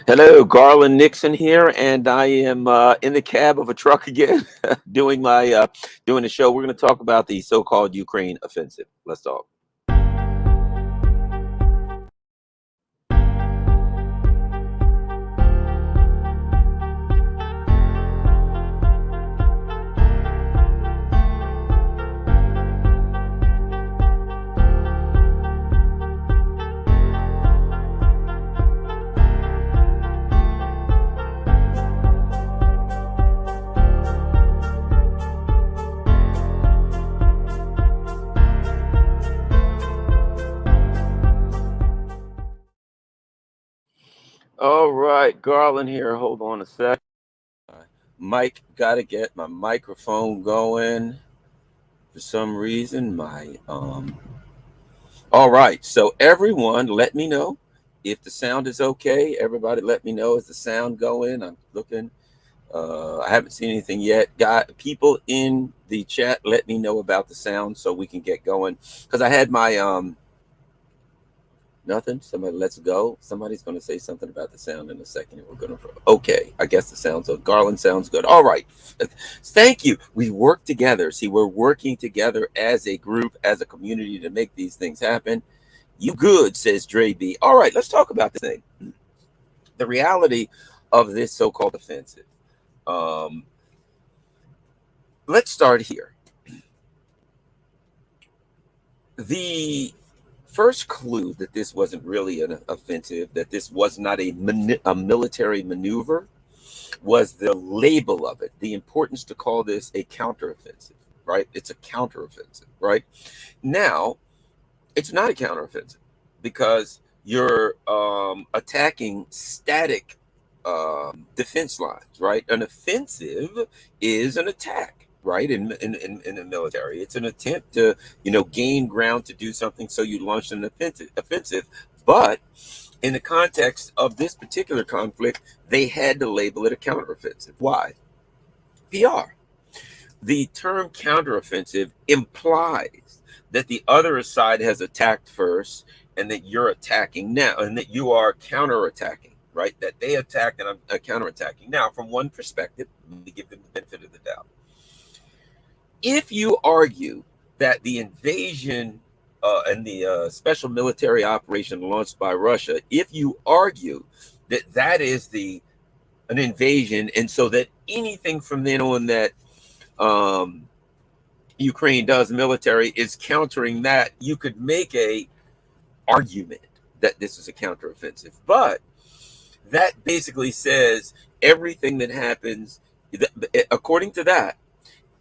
Hello, Garland Nixon here, and I am in the cab of a truck again, doing my doing the show. We're going to talk about the so-called Ukraine offensive. Let's talk. All right, Garland here. Hold on a sec. Mike, got to get my microphone going. For some reason, my All right, so everyone, let me know if the sound is okay. Everybody, let me know, is the sound going? I'm looking. I haven't seen anything yet. Got people in the chat. Let me know about the sound so we can get going. Because I had my nothing. Somebody, let's go. Somebody's going to say something about the sound in a second. And we're going to. Okay, I guess the sounds of Garland sounds good. All right, thank you. We work together. See, we're working together as a group, as a community to make these things happen. You good, says Dre B. All right, let's talk about this thing. The reality of this so-called offensive. Um, let's start here. The first clue that this wasn't really an offensive, that this was not a military maneuver, was the label of it, the importance to call this a counteroffensive, right? It's a counteroffensive, right? Now, it's not a counteroffensive because you're attacking static defense lines, right? An offensive is an attack, right? In the military, it's an attempt to gain ground to do something. So you launch an offensive, but in the context of this particular conflict, they had to label it a counteroffensive. Why? PR. The term counteroffensive implies that the other side has attacked first and that you're attacking now and that you are counterattacking, right? That they attacked and I'm counterattacking. Now, from one perspective, let me give them the benefit of the doubt. If you argue that the invasion and the special military operation launched by Russia, if you argue that that is an invasion, and so that anything from then on that Ukraine does military is countering that, you could make a argument that this is a counteroffensive. But that basically says everything that happens, according to that,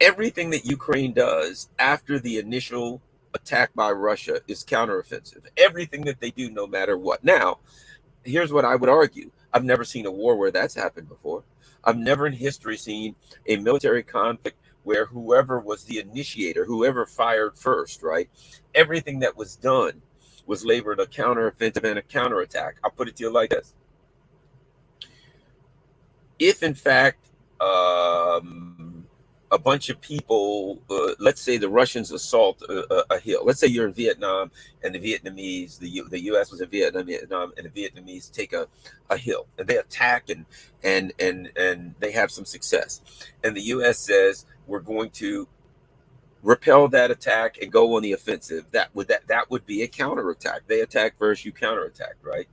everything that Ukraine does after the initial attack by Russia is counteroffensive. Everything that they do, no matter what. Now, here's what I would argue. I've never seen a war where that's happened before. I've never in history seen a military conflict where whoever was the initiator, whoever fired first, right? Everything that was done was labeled a counteroffensive and a counterattack. I'll put it to you like this. If in fact a bunch of people, let's say the Russians assault a hill. Let's say you're in Vietnam and the Vietnamese, the U.S. was in Vietnam, and the Vietnamese take a hill and they attack and they have some success. And the U.S. says we're going to repel that attack and go on the offensive. That would be a counterattack. They attack first, you counterattack, right?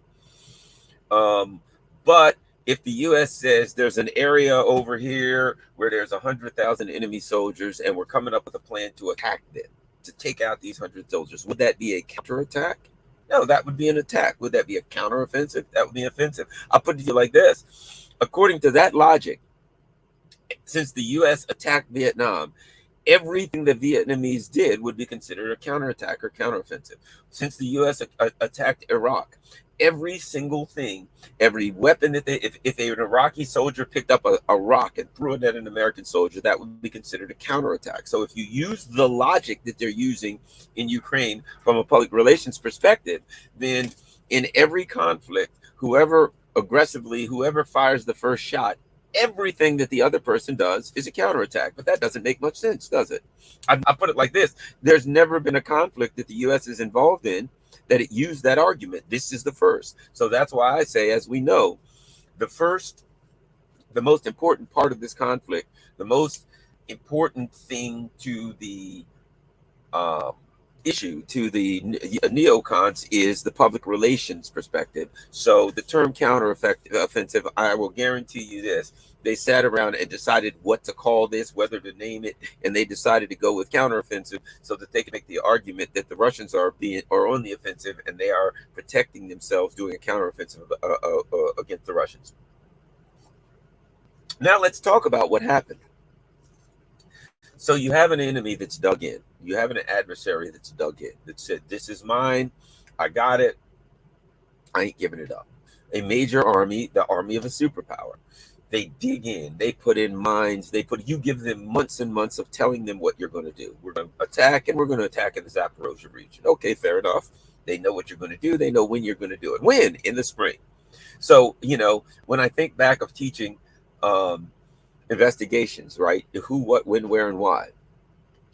But if the U.S. says there's an area over here where there's 100,000 enemy soldiers and we're coming up with a plan to attack them, to take out these 100 soldiers, would that be a counterattack? No, that would be an attack. Would that be a counteroffensive? That would be offensive. I'll put it to you like this. According to that logic, since the U.S. attacked Vietnam, everything the Vietnamese did would be considered a counterattack or counteroffensive. Since the U.S. attacked Iraq, every single thing, every weapon that if an Iraqi soldier picked up a rock and threw it at an American soldier, that would be considered a counterattack. So if you use the logic that they're using in Ukraine from a public relations perspective, then in every conflict, whoever fires the first shot, everything that the other person does is a counterattack. But that doesn't make much sense, does it? I put it like this. There's never been a conflict that the U.S. is involved in that it used that argument. This is the first. So that's why I say, as we know, the most important part of this conflict, the most important thing to the um, issue to the neocons is the public relations perspective. So the term counteroffensive, I will guarantee you this: they sat around and decided what to call this, whether to name it, and they decided to go with counteroffensive so that they can make the argument that the Russians are on the offensive and they are protecting themselves, doing a counteroffensive against the Russians. Now let's talk about what happened. So you have an enemy that's dug in. You have an adversary that's dug in, that said, this is mine. I got it. I ain't giving it up. A major army, the army of a superpower. They dig in. They put in mines. You give them months and months of telling them what you're going to do. We're going to attack, and we're going to attack in the Zaporozhye region. Okay, fair enough. They know what you're going to do. They know when you're going to do it. When? In the spring. So, when I think back of teaching investigations, right? Who, what, when, where, and why.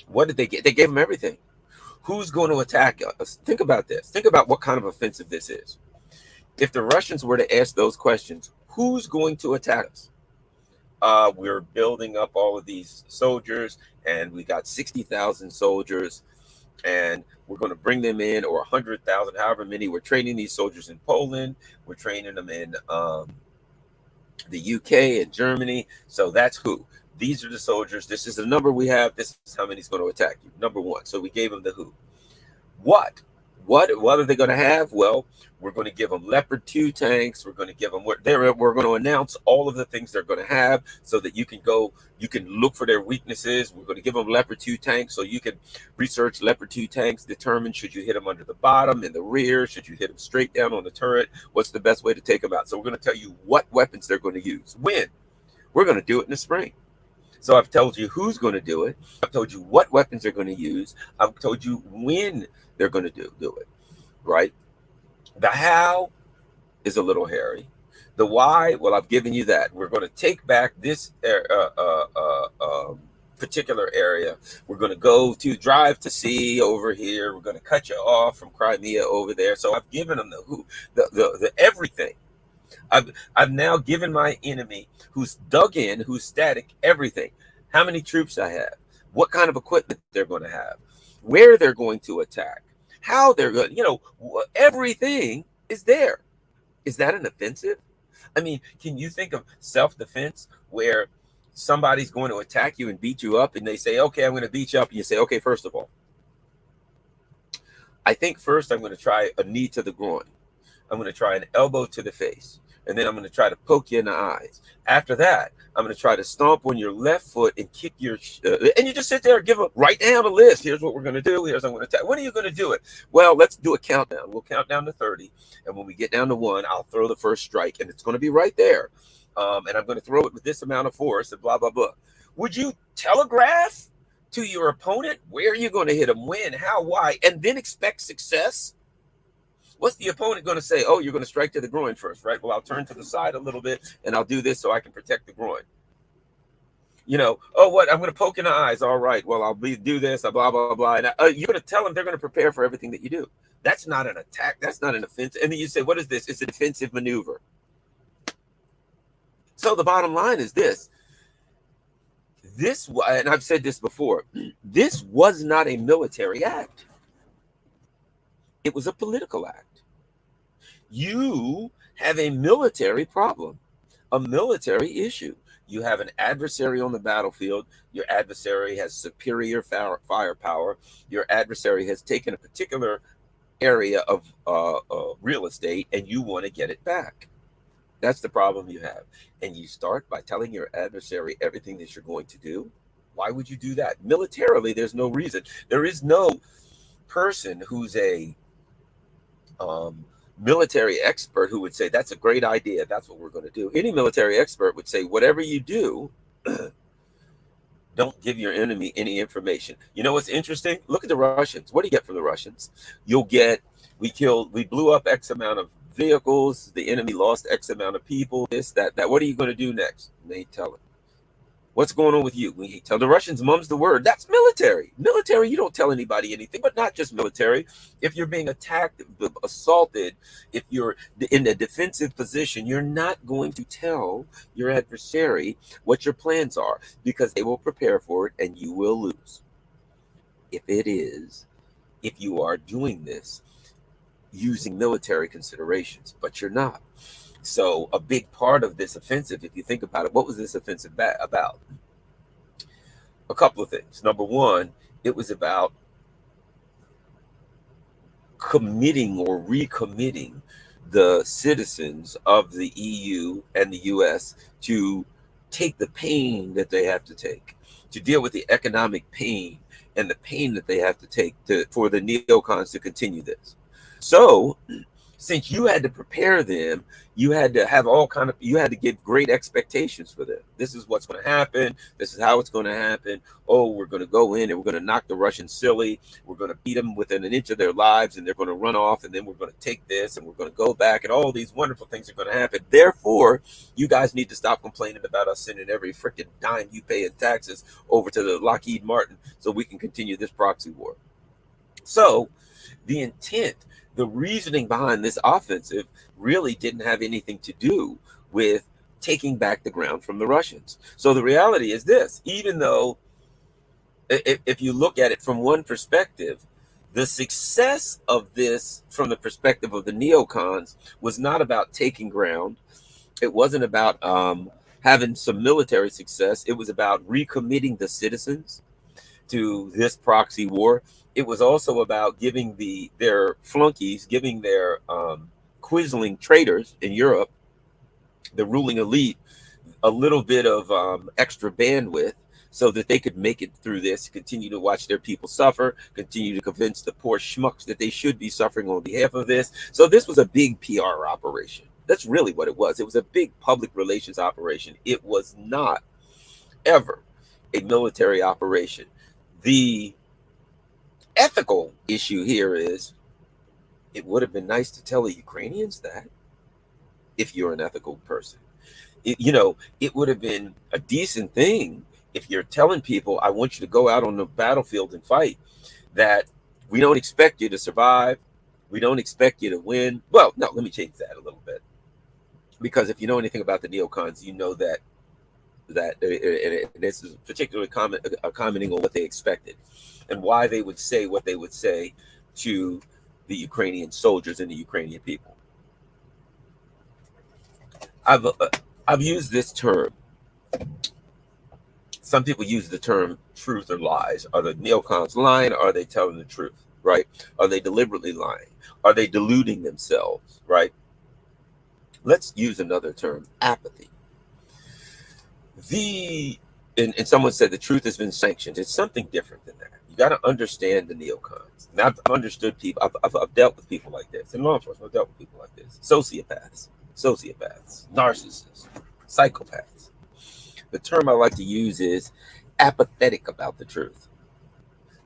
What did they get? They gave them everything. Who's going to attack us? Think about this. Think about what kind of offensive this is. If the Russians were to ask those questions, who's going to attack us? We're building up all of these soldiers, and we got 60,000 soldiers, and we're going to bring them in, or 100,000, however many. We're training these soldiers in Poland. We're training them in the UK and Germany. So that's who. These are the soldiers. This is the number we have. This is how many is going to attack you. Number one. So we gave them the who. What are they going to have? Well, we're going to give them Leopard 2 tanks. We're going to give them we're going to announce all of the things they're going to have so that you can look for their weaknesses. We're going to give them Leopard 2 tanks so you can research Leopard 2 tanks, determine should you hit them under the bottom, in the rear, should you hit them straight down on the turret, what's the best way to take them out. So we're going to tell you what weapons they're going to use. When? We're going to do it in the spring. So I've told you who's going to do it. I've told you what weapons they're going to use. I've told you when they're going to do it, right? The how is a little hairy. The why, well, I've given you that. We're going to take back this particular area. We're going to drive to sea over here. We're going to cut you off from Crimea over there. So I've given them the who, the everything. I've now given my enemy who's dug in, who's static, everything. How many troops I have, what kind of equipment they're going to have, where they're going to attack, how they're going, everything is there. Is that an offensive? I mean, can you think of self-defense where somebody's going to attack you and beat you up and they say, okay, I'm going to beat you up. And you say, okay, first of all, I think first I'm going to try a knee to the groin. I'm going to try an elbow to the face. And then I'm going to try to poke you in the eyes. After that, I'm going to try to stomp on your left foot and kick your... and you just sit there and write down a list. Here's what we're going to do. Here's how I'm going to attack. When are you going to do it? Well, let's do a countdown. We'll count down to 30. And when we get down to 1, I'll throw the first strike. And it's going to be right there. And I'm going to throw it with this amount of force and blah, blah, blah. Would you telegraph to your opponent where you're going to hit them, when, how, why, and then expect success? What's the opponent going to say? Oh, you're going to strike to the groin first, right? Well, I'll turn to the side a little bit and I'll do this so I can protect the groin. Oh, what? I'm going to poke in the eyes. All right. Well, I'll do this, blah, blah, blah. And you're going to tell them they're going to prepare for everything that you do. That's not an attack. That's not an offense. And then you say, what is this? It's a defensive maneuver. So the bottom line is this. And I've said this before, this was not a military act. It was a political act. You have a military problem, a military issue. You have an adversary on the battlefield. Your adversary has superior firepower. Your adversary has taken a particular area of real estate, and you want to get it back. That's the problem you have. And you start by telling your adversary everything that you're going to do. Why would you do that? Militarily, there's no reason. There is no person who's a military expert who would say, that's a great idea. That's what we're going to do. Any military expert would say, whatever you do, don't give your enemy any information. You know what's interesting? Look at the Russians. What do you get from the Russians? We blew up X amount of vehicles. The enemy lost X amount of people, this, that. What are you going to do next? And they tell him. What's going on with you? We tell the Russians, mum's the word. That's military. Military, you don't tell anybody anything, but not just military. If you're being attacked, assaulted, if you're in a defensive position, you're not going to tell your adversary what your plans are, because they will prepare for it and you will lose. If you are doing this using military considerations, but you're not. So a big part of this offensive, if you think about it, what was this offensive about? A couple of things. Number one, it was about committing or recommitting the citizens of the EU and the US to take the pain that they have to take, to deal with the economic pain and the pain that they have to take for the neocons to continue this. So since you had to prepare them, you had to have you had to give great expectations for them. This is what's going to happen. This is how it's going to happen. Oh, we're going to go in and we're going to knock the Russians silly. We're going to beat them within an inch of their lives, and they're going to run off, and then we're going to take this and we're going to go back, and all these wonderful things are going to happen. Therefore, you guys need to stop complaining about us sending every freaking dime you pay in taxes over to the Lockheed Martin so we can continue this proxy war. So the intent, the reasoning behind this offensive really didn't have anything to do with taking back the ground from the Russians. So the reality is this: even though if you look at it from one perspective, the success of this from the perspective of the neocons was not about taking ground. It wasn't about having some military success. It was about recommitting the citizens to this proxy war. It was also about giving their flunkies, giving their quisling traitors in Europe, the ruling elite, a little bit of extra bandwidth so that they could make it through this, continue to watch their people suffer, continue to convince the poor schmucks that they should be suffering on behalf of this. So this was a big PR operation. That's really what it was. It was a big public relations operation. It was not ever a military operation. The ethical issue here is, it would have been nice to tell the Ukrainians that, if you're an ethical person. It would have been a decent thing if you're telling people, I want you to go out on the battlefield and fight, that we don't expect you to survive. We don't expect you to win. Well, no, let me change that a little bit. Because if you know anything about the neocons, you know that and this is particularly commenting on what they expected and why they would say what they would say to the Ukrainian soldiers and the Ukrainian people. I've used this term. Some people use the term truth or lies. Are the neocons lying, or are they telling the truth, right? Are they deliberately lying? Are they deluding themselves, right? Let's use another term: apathy. And someone said the truth has been sanctioned. It's something different than that. You got to understand the neocons. Now, I've understood people. I've dealt with people like this in law enforcement. I've dealt with people like this: sociopaths, narcissists, psychopaths. The term I like to use is apathetic about the truth.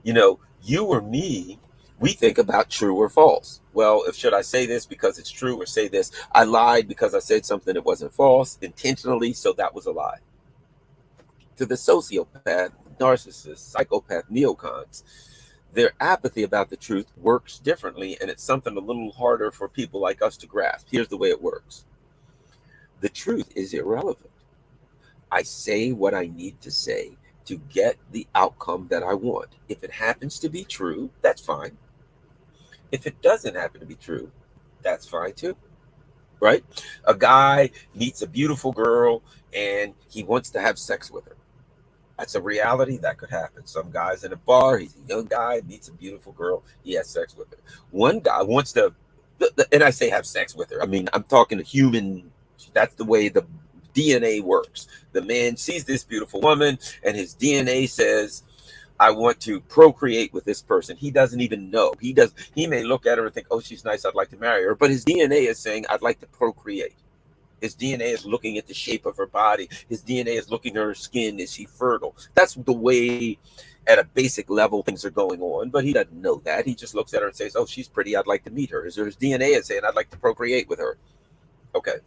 You or me, we think about true or false. Well, should I say this because it's true, or say this, I lied because I said something that wasn't false intentionally, so that was a lie. To the sociopath, narcissist, psychopath, neocons, their apathy about the truth works differently, and it's something a little harder for people like us to grasp. Here's the way it works. The truth is irrelevant. I say what I need to say to get the outcome that I want. If it happens to be true, that's fine. If it doesn't happen to be true, that's fine too. Right? A guy meets a beautiful girl and he wants to have sex with her. That's a reality that could happen. Some guy's in a bar, he's a young guy, meets a beautiful girl, he has sex with her. One guy wants to, and I say have sex with her, I mean, I'm talking to human, that's the way the DNA works. The man sees this beautiful woman and his DNA says, I want to procreate with this person. He doesn't even know. He may look at her and think, oh, she's nice, I'd like to marry her. But his DNA is saying, I'd like to procreate. His DNA is looking at the shape of her body. His DNA is looking at her skin. Is she fertile? That's the way, at a basic level, things are going on. But he doesn't know that. He just looks at her and says, oh, she's pretty, I'd like to meet her. His DNA is saying, I'd like to procreate with her. Okay.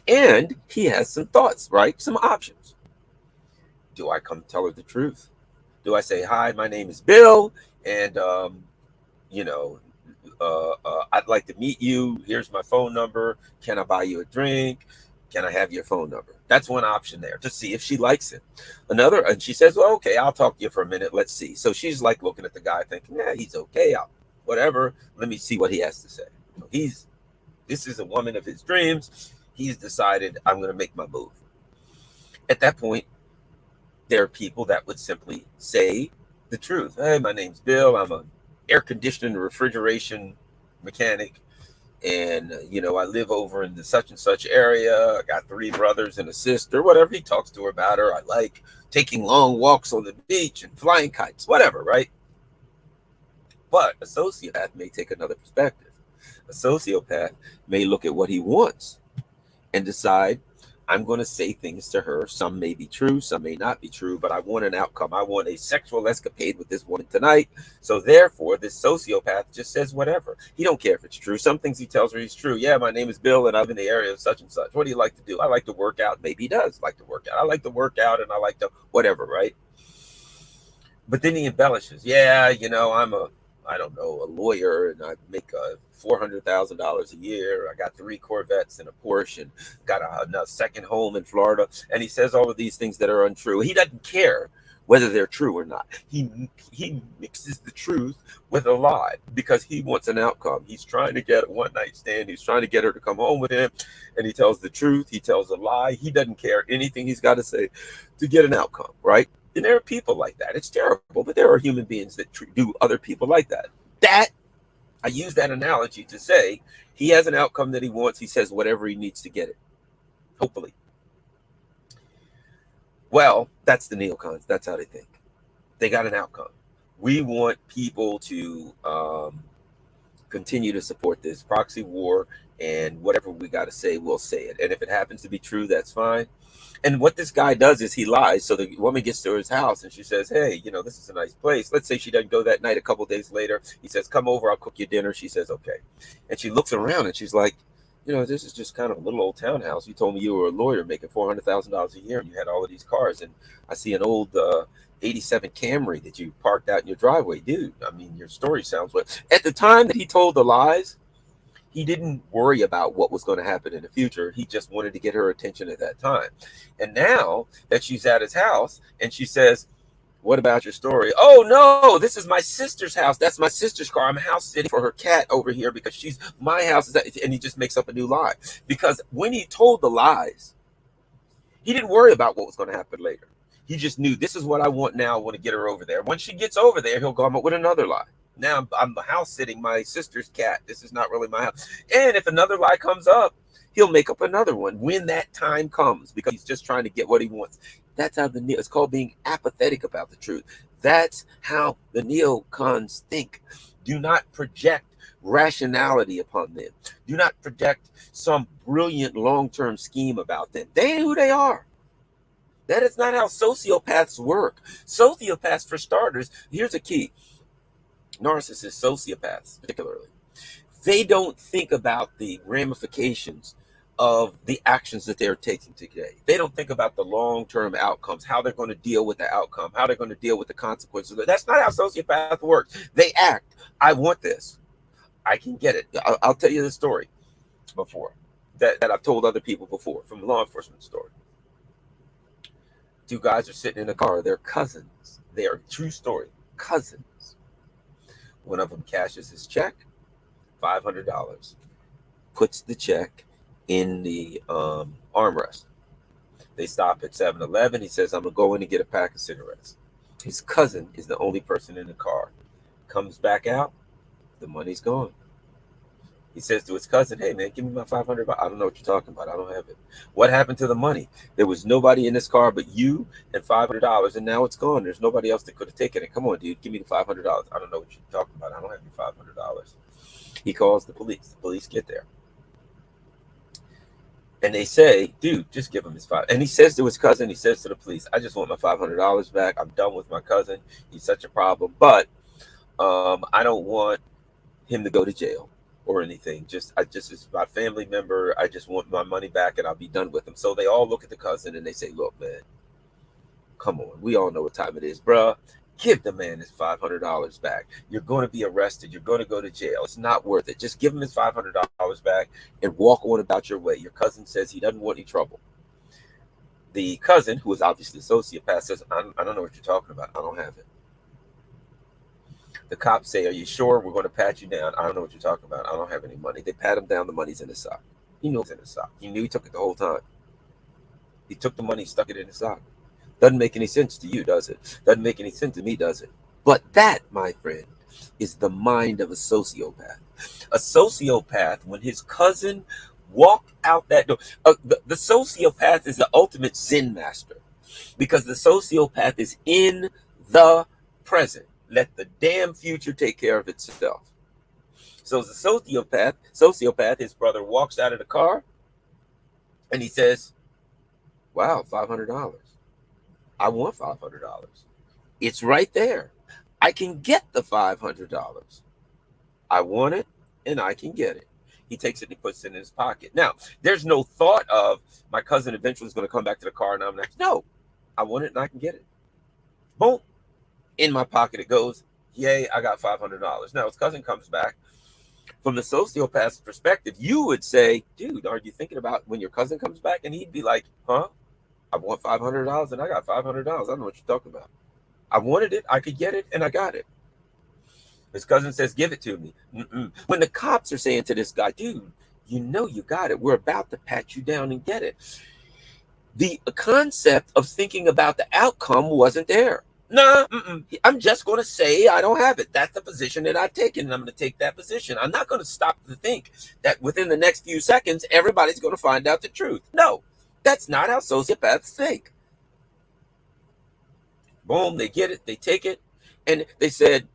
And he has some thoughts, right? Some options. Do I come tell her the truth? Do I say, hi, my name is Bill, and you know, I'd like to meet you. Here's my phone number. Can I buy you a drink? Can I have your phone number? That's one option there to see if she likes it. Another, and she says, well, okay, I'll talk to you for a minute. Let's see. So she's like looking at the guy thinking, yeah, he's okay. Whatever. Let me see what he has to say. This is a woman of his dreams. He's decided I'm going to make my move. At that point, there are people that would simply say the truth. Hey, my name's Bill. I'm an air conditioning and refrigeration mechanic. And, I live over in the such and such area. I got 3 brothers and a sister, whatever. He talks to her about her. I like taking long walks on the beach and flying kites, whatever, right? But a sociopath may take another perspective. A sociopath may look at what he wants and decide, I'm going to say things to her. Some may be true, some may not be true, but I want an outcome. I want a sexual escapade with this woman tonight. So therefore, this sociopath just says whatever. He don't care if it's true. Some things he tells her he's true. Yeah, my name is Bill and I'm in the area of such and such. What do you like to do? I like to work out. Maybe he does like to work out. I like to work out and I like to whatever, right? But then he embellishes. Yeah, I don't know, a lawyer, and I make $400,000 a year. I got 3 Corvettes and a Porsche, and got a second home in Florida. And he says all of these things that are untrue. He doesn't care whether they're true or not. He mixes the truth with a lie because he wants an outcome. He's trying to get a one-night stand. He's trying to get her to come home with him, and he tells the truth. He tells a lie. He doesn't care anything he's got to say to get an outcome, right? And there are people like that. It's terrible, but there are human beings that do other people like that. I use that analogy to say he has an outcome that he wants. He says whatever he needs to get it, hopefully. Well, that's the neocons. That's how they think. They got an outcome. We want people to continue to support this proxy war, and whatever we got to say, we'll say it. And if it happens to be true, that's fine. And what this guy does is he lies. So the woman gets to his house and she says, hey, this is a nice place. Let's say she doesn't go that night. A couple days later, he says, come over, I'll cook you dinner. She says, okay. And she looks around and she's like, this is just kind of a little old townhouse. You told me you were a lawyer making $400,000 a year and you had all of these cars. And I see an old 87 Camry that you parked out in your driveway. Dude, I mean, your story sounds well. At the time that he told the lies, he didn't worry about what was going to happen in the future. He just wanted to get her attention at that time. And now that she's at his house and she says, what about your story? Oh, no, this is my sister's house. That's my sister's car. I'm house sitting for her cat over here because my house is that. And he just makes up a new lie. Because when he told the lies, he didn't worry about what was going to happen later. He just knew this is what I want now. I want to get her over there. When she gets over there, he'll come up with another lie. Now I'm house sitting my sister's cat. This is not really my house. And if another lie comes up, he'll make up another one when that time comes because he's just trying to get what he wants. That's how it's called being apathetic about the truth. That's how the neocons think. Do not project rationality upon them. Do not project some brilliant long-term scheme about them. They ain't who they are. That is not how sociopaths work. Sociopaths, for starters, here's a key. Narcissists, sociopaths particularly, they don't think about the ramifications of the actions that they're taking today. They don't think about the long-term outcomes, how they're going to deal with the outcome, how they're going to deal with the consequences. That's not how sociopath works. They act. I want this. I can get it. I'll tell you the story before that I've told other people before from law enforcement story. 2 guys are sitting in a car. They're cousins. They are true story. Cousins. One of them cashes his check, $500, puts the check in the armrest. They stop at 7-Eleven. He says, I'm going to go in and get a pack of cigarettes. His cousin is the only person in the car. Comes back out, the money's gone. He says to his cousin, hey, man, give me my $500. I don't know what you're talking about. I don't have it. What happened to the money? There was nobody in this car but you and $500, and now it's gone. There's nobody else that could have taken it. Come on, dude, give me the $500. I don't know what you're talking about. I don't have your $500. He calls the police. The police get there. And they say, dude, just give him his $500. And he says to his cousin, he says to the police, I just want my $500 back. I'm done with my cousin. He's such a problem. But I don't want him to go to jail or anything. I just as my family member, I just want my money back and I'll be done with him. So they all look at the cousin and they say, look, man, come on. We all know what time it is, bruh. Give the man his $500 back. You're going to be arrested. You're going to go to jail. It's not worth it. Just give him his $500 back and walk on about your way. Your cousin says he doesn't want any trouble. The cousin, who is obviously a sociopath, says, I don't know what you're talking about. I don't have it. The cops say, are you sure? We're going to pat you down. I don't know what you're talking about. I don't have any money. They pat him down. The money's in his sock. He knew it was in his sock. He knew he took it the whole time. He took the money, stuck it in his sock. Doesn't make any sense to you, does it? Doesn't make any sense to me, does it? But that, my friend, is the mind of a sociopath. A sociopath, when his cousin walked out that door, the sociopath is the ultimate Zen master, because the sociopath is in the present. Let the damn future take care of itself. So as a sociopath, his brother walks out of the car and he says, wow, $500. I want $500. It's right there. I can get the $500. I want it and I can get it. He takes it and he puts it in his pocket. Now, there's no thought of my cousin eventually is going to come back to the car and I'm next. No, I want it and I can get it. Boom. In my pocket it goes. Yay, I got $500. Now his cousin comes back. From the sociopath's perspective, you would say, dude, are you thinking about when your cousin comes back? And he'd be like, huh? I want $500 and I got $500. I don't know what you're talking about. I wanted it, I could get it, and I got it. His cousin says, give it to me. When the cops are saying to this guy, dude, you know you got it. We're about to pat you down and get it. The concept of thinking about the outcome wasn't there. No, I'm just going to say I don't have it. That's the position that I've taken, and I'm going to take that position. I'm not going to stop to think that within the next few seconds, everybody's going to find out the truth. No, that's not how sociopaths think. Boom, they get it, they take it, and they said,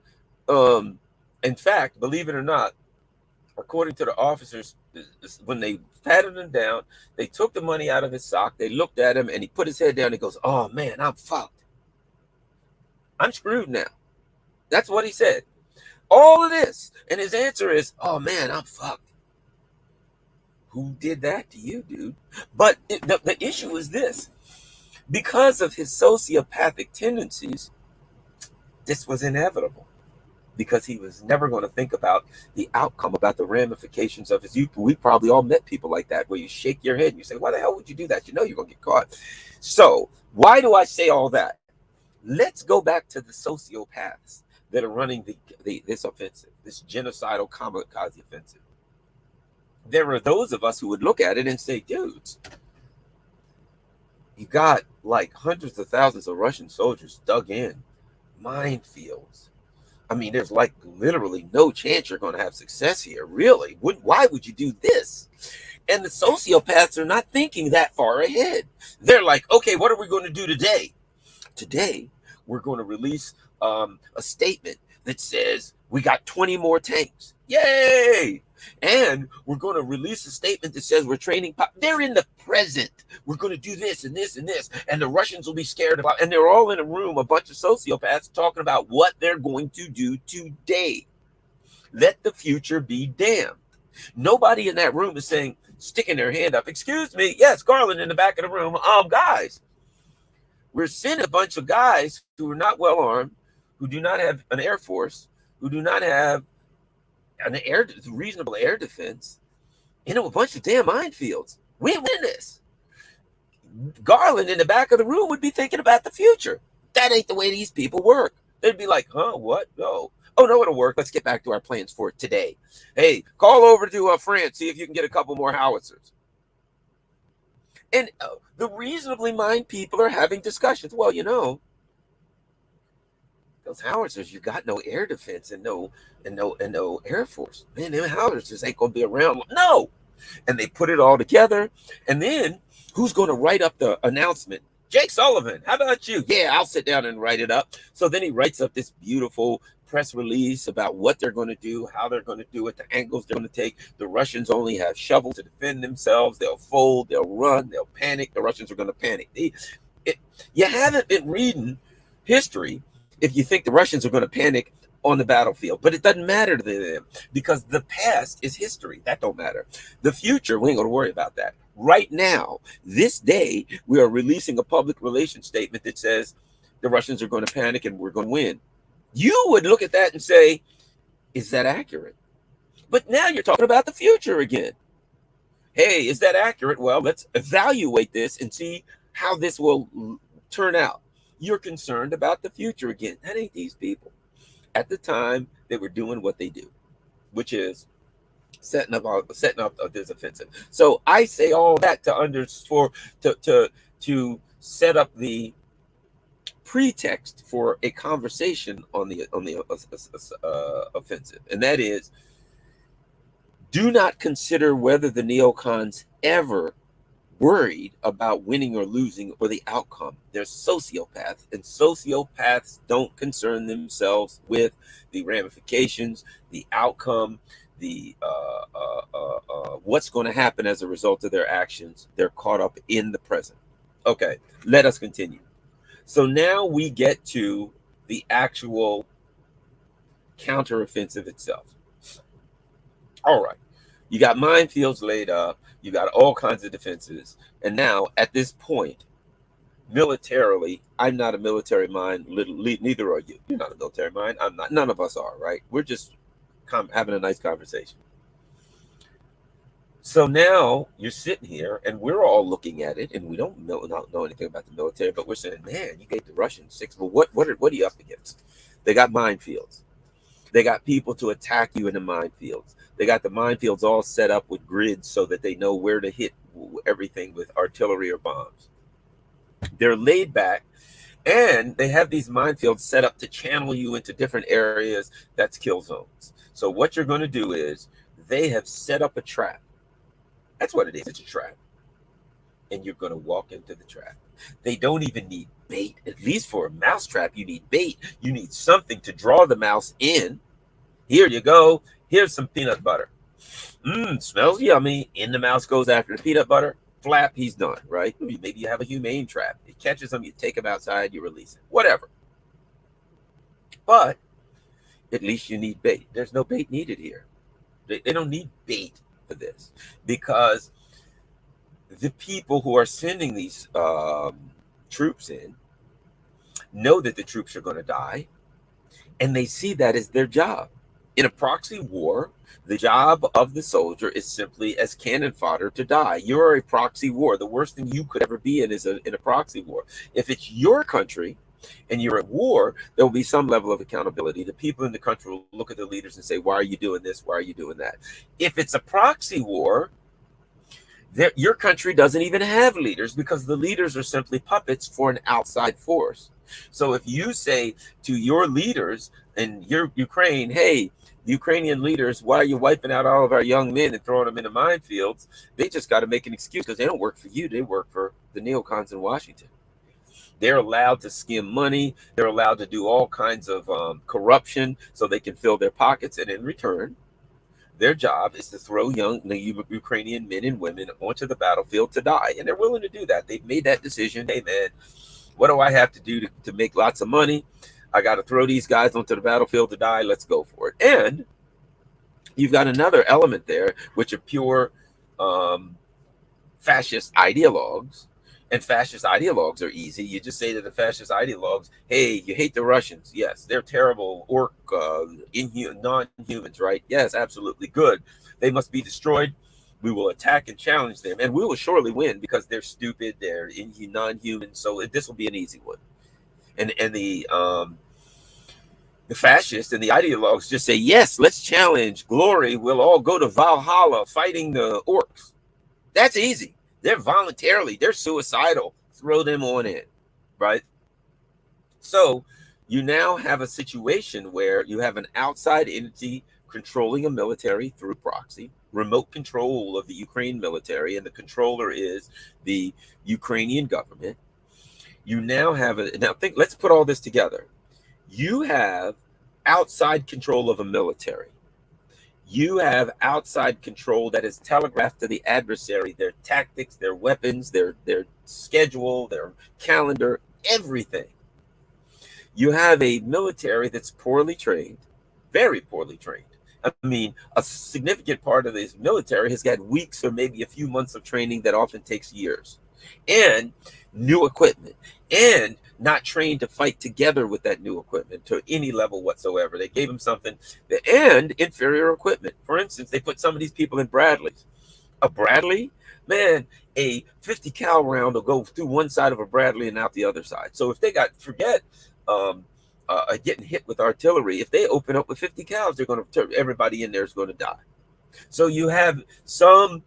in fact, believe it or not, according to the officers, when they patted him down, they took the money out of his sock, they looked at him, and he put his head down and goes, oh man, I'm fucked. I'm screwed now. That's what he said. All of this. And his answer is, oh man, I'm fucked. Who did that to you, dude? But the issue is this. Because of his sociopathic tendencies, this was inevitable. Because he was never going to think about the outcome, about the ramifications of his youth. We probably all met people like that, where you shake your head and you say, why the hell would you do that? You know you're going to get caught. So why do I say all that? Let's go back to the sociopaths that are running this offensive, this genocidal kamikaze offensive. There are those of us who would look at it and say, dudes, you got like hundreds of thousands of Russian soldiers dug in, minefields. I mean, there's like literally no chance you're going to have success here. Really? Why would you do this? And the sociopaths are not thinking that far ahead. They're like, okay, what are we going to do today? Today, we're going to release a statement that says we got 20 more tanks. Yay! And we're going to release a statement that says we're training. They're in the present. We're going to do this and this and this. And the Russians will be scared about. And they're all in a room, a bunch of sociopaths talking about what they're going to do today. Let the future be damned. Nobody in that room is saying, sticking their hand up. Excuse me. Yes, Garland in the back of the room. Guys. We're sending a bunch of guys who are not well armed, who do not have an air force, who do not have an reasonable air defense, into a bunch of damn minefields. We win this. Garland in the back of the room would be thinking about the future. That ain't the way these people work. They'd be like, huh, what? No. Oh, no, it'll work. Let's get back to our plans for today. Hey, call over to France, see if you can get a couple more howitzers. And the reasonably minded people are having discussions. Well, you know, those howitzers, you got no air defense and no air force. Man, them howitzers ain't gonna be around. No. And they put it all together. And then who's going to write up the announcement? Jake Sullivan. How about you? Yeah, I'll sit down and write it up. So then he writes up this beautiful press release about what they're going to do, how they're going to do it, the angles they're going to take. The Russians only have shovels to defend themselves. They'll fold, they'll run, they'll panic. The Russians are going to panic. You haven't been reading history if you think the Russians are going to panic on the battlefield, but it doesn't matter to them because the past is history. That don't matter. The future, we ain't going to worry about that. Right now, this day, we are releasing a public relations statement that says the Russians are going to panic and we're going to win. You would look at that and say, is that accurate? But now you're talking about the future again. Hey, is that accurate? Well, let's evaluate this and see how this will turn out. You're concerned about the future again. That ain't these people. At the time, they were doing what they do, which is setting up this offensive. So I say all that to set up the pretext for a conversation on the offensive, and that is, do not consider whether the neocons ever worried about winning or losing or the outcome. They're sociopaths, and sociopaths don't concern themselves with the ramifications, the outcome, the what's going to happen as a result of their actions. They're caught up in the present. Okay, let us continue. So now we get to the actual counteroffensive itself. All right, you got minefields laid up, you got all kinds of defenses, and now at this point, militarily, I'm not a military mind. Neither are you. You're not a military mind. I'm not. None of us are. Right? We're just having a nice conversation. So now you're sitting here, and we're all looking at it, and we don't know anything about the military, but we're saying, "Man, you gave the Russians 6. But what are you up against? They got minefields. They got people to attack you in the minefields. They got the minefields all set up with grids so that they know where to hit everything with artillery or bombs. They're laid back, and they have these minefields set up to channel you into different areas. That's kill zones. So what you're going to do is they have set up a trap. That's what it is. It's a trap. And you're going to walk into the trap. They don't even need bait. At least for a mouse trap, you need bait. You need something to draw the mouse in. Here you go. Here's some peanut butter. Smells yummy. In the mouse goes after the peanut butter. Flap, he's done, right? Maybe you have a humane trap. It catches them, you take him outside, you release it. Whatever. But at least you need bait. There's no bait needed here. They don't need bait for this, because the people who are sending these troops in know that the troops are going to die, and they see that as their job. In a proxy war, the job of the soldier is simply as cannon fodder to die. You're a proxy war. The worst thing you could ever be in is in a proxy war. If it's your country and you're at war, there will be some level of accountability. The people in the country will look at the leaders and say, why are you doing this? Why are you doing that? If it's a proxy war, your country doesn't even have leaders, because the leaders are simply puppets for an outside force. So if you say to your leaders in your Ukraine, hey, Ukrainian leaders, why are you wiping out all of our young men and throwing them into minefields? They just got to make an excuse, because they don't work for you. They work for the neocons in Washington. They're allowed to skim money. They're allowed to do all kinds of corruption so they can fill their pockets. And in return, their job is to throw young Ukrainian men and women onto the battlefield to die. And they're willing to do that. They've made that decision. Hey, man, what do I have to do to make lots of money? I got to throw these guys onto the battlefield to die. Let's go for it. And you've got another element there, which are pure fascist ideologues. And fascist ideologues are easy. You just say to the fascist ideologues, hey, you hate the Russians. Yes, they're terrible non-humans, right? Yes, absolutely. Good. They must be destroyed. We will attack and challenge them. And we will surely win, because they're stupid. They're non-human. So this will be an easy one. And the fascists and the ideologues just say, yes, let's challenge. Glory. We'll all go to Valhalla fighting the orcs. That's easy. They're they're suicidal. Throw them on in, right? So you now have a situation where you have an outside entity controlling a military through proxy, remote control of the Ukraine military, and the controller is the Ukrainian government. You now have let's put all this together. You have outside control of a military. You have outside control that is telegraphed to the adversary, their tactics, their weapons, their schedule, their calendar, everything. You have a military that's poorly trained, very poorly trained. I mean, a significant part of this military has had weeks or maybe a few months of training that often takes years, and new equipment, and not trained to fight together with that new equipment to any level whatsoever. They gave them something, and inferior equipment. For instance, they put some of these people in Bradleys. A Bradley, man, a 50 cal round will go through one side of a Bradley and out the other side. So if they got, forget getting hit with artillery, if they open up with 50 cals, they're going to, everybody in there is going to die. So you have some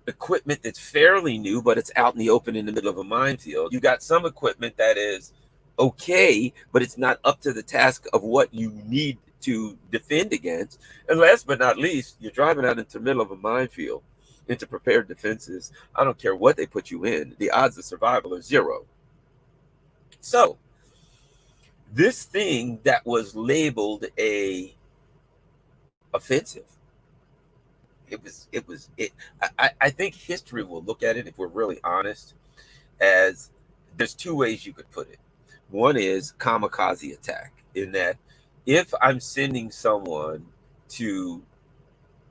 equipment that's fairly new, but it's out in the open in the middle of a minefield. You got some equipment that is okay, but it's not up to the task of what you need to defend against. And last but not least, you're driving out into the middle of a minefield, into prepared defenses. I don't care what they put you in, the odds of survival are zero. So this thing that was labeled a offensive, I think history will look at it, if we're really honest, as there's two ways you could put it. One is kamikaze attack, in that if I'm sending someone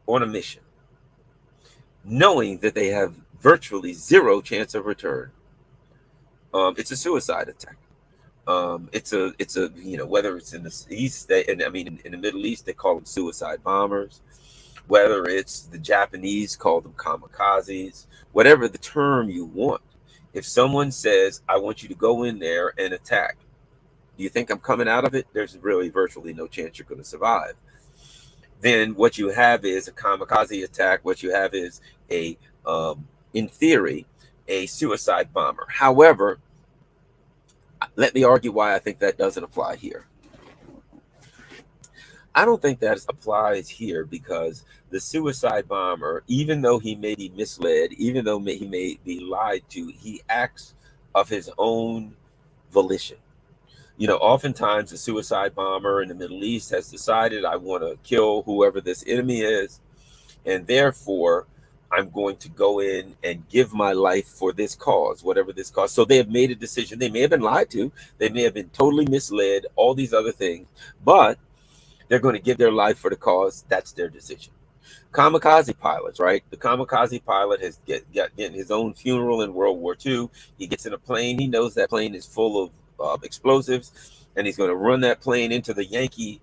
on a mission, knowing that they have virtually zero chance of return, it's a suicide attack. It's a whether it's in the East, and I mean in the Middle East they call them suicide bombers. Whether it's the Japanese call them kamikazes, whatever the term you want. If someone says, I want you to go in there and attack, do you think I'm coming out of it? There's really virtually no chance you're going to survive. Then what you have is a kamikaze attack. What you have is in theory, a suicide bomber. However, let me argue why I think that doesn't apply here. I don't think that applies here because the suicide bomber, even though he may be misled, even though he may be lied to, he acts of his own volition. Oftentimes a suicide bomber in the Middle East has decided, I want to kill whoever this enemy is, and therefore I'm going to go in and give my life for this cause, whatever this cause. So they have made a decision. They may have been lied to. They may have been totally misled, all these other things, but they're going to give their life for the cause. That's their decision. Kamikaze pilots, right? The kamikaze pilot has getting his own funeral in World War II. He gets in a plane. He knows that plane is full of explosives, and he's going to run that plane into the Yankee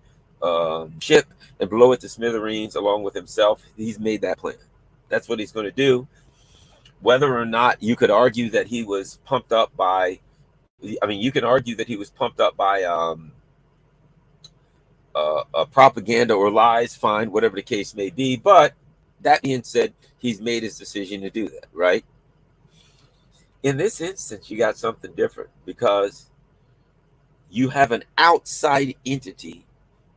ship and blow it to smithereens along with himself. He's made that plan. That's what he's going to do. Whether or not you could argue that he was pumped up by, you can argue that he was pumped up by propaganda or lies, fine, whatever the case may be. But that being said, he's made his decision to do that, right? In this instance, you got something different because you have an outside entity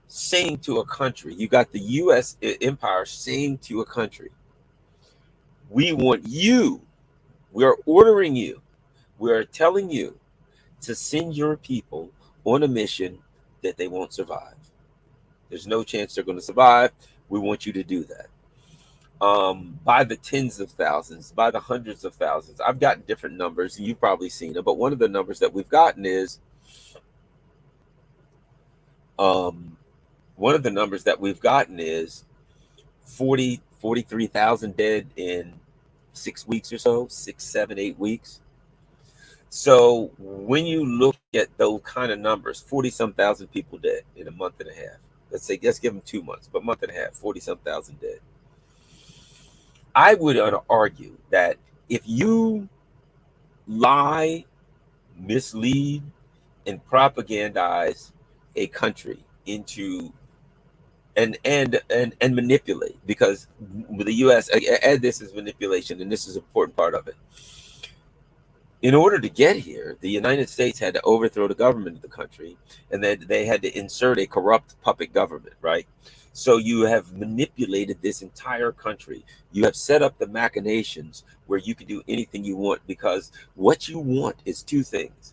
saying to a country, you got the U.S. empire saying to a country, we want you, we are ordering you, we are telling you to send your people on a mission that they won't survive. There's no chance they're going to survive. We want you to do that. By the tens of thousands, by the hundreds of thousands. I've gotten different numbers, and you've probably seen them, but one of the numbers that we've gotten is 43,000 dead in 6 weeks or so, 6, 7, 8 weeks. So when you look at those kind of numbers, 40-some thousand people dead in a month and a half. Let's give them 2 months, but month and a half, 40-some thousand dead. I would argue that if you lie, mislead, and propagandize a country into and manipulate, because the U.S. add this as manipulation, and this is an important part of it. In order to get here, the United States had to overthrow the government of the country, and then they had to insert a corrupt puppet government, right? So you have manipulated this entire country. You have set up the machinations where you can do anything you want, because what you want is two things.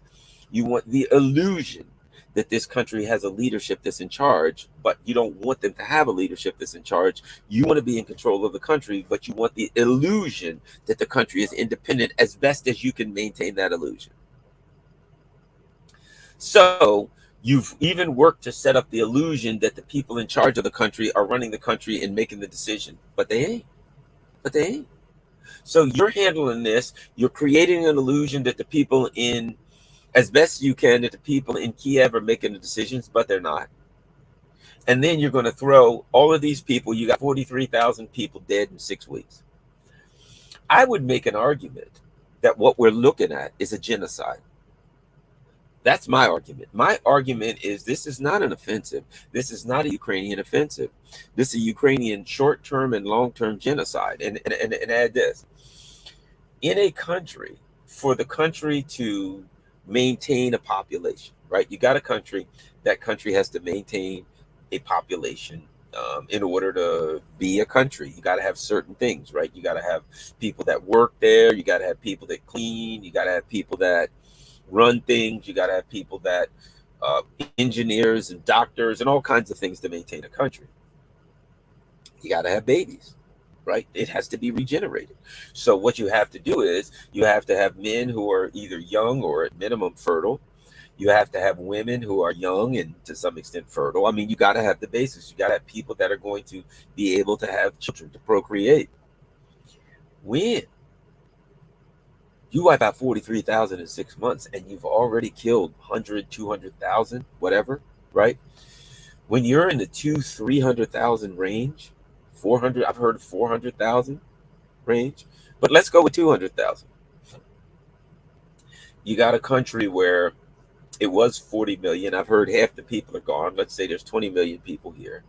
You want the illusion that this country has a leadership that's in charge, but you don't want them to have a leadership that's in charge. You want to be in control of the country, but you want the illusion that the country is independent as best as you can maintain that illusion. So You've even worked to set up the illusion that the people in charge of the country are running the country and making the decision, but they ain't. But they ain't. So you're handling this. You're creating an illusion that the people in, as best you can, that the people in Kiev are making the decisions, but they're not. And then you're going to throw all of these people. You got 43,000 people dead in 6 weeks. I would make an argument that what we're looking at is a genocide. That's my argument. My argument is this is not an offensive. This is not a Ukrainian offensive. This is a Ukrainian short-term and long-term genocide. And add this. In a country, for the country to maintain a population, right? You got a country, that country has to maintain a population in order to be a country. You got to have certain things, right? You got to have people that work there. You got to have people that clean. You got to have people that run things. You got to have people that engineers and doctors and all kinds of things to maintain a country. You got to have babies, right? It has to be regenerated. So what you have to do is you have to have men who are either young or at minimum fertile. You have to have women who are young and to some extent fertile. I mean, you got to have the basics. You got to have people that are going to be able to have children, to procreate. When you wipe out 43,000 in 6 months and you've already killed 100, 200,000, whatever, right? When you're in the 300,000 range, 400, I've heard 400,000 range, but let's go with 200,000. You got a country where it was 40 million. I've heard half the people are gone. Let's say there's 20 million people here.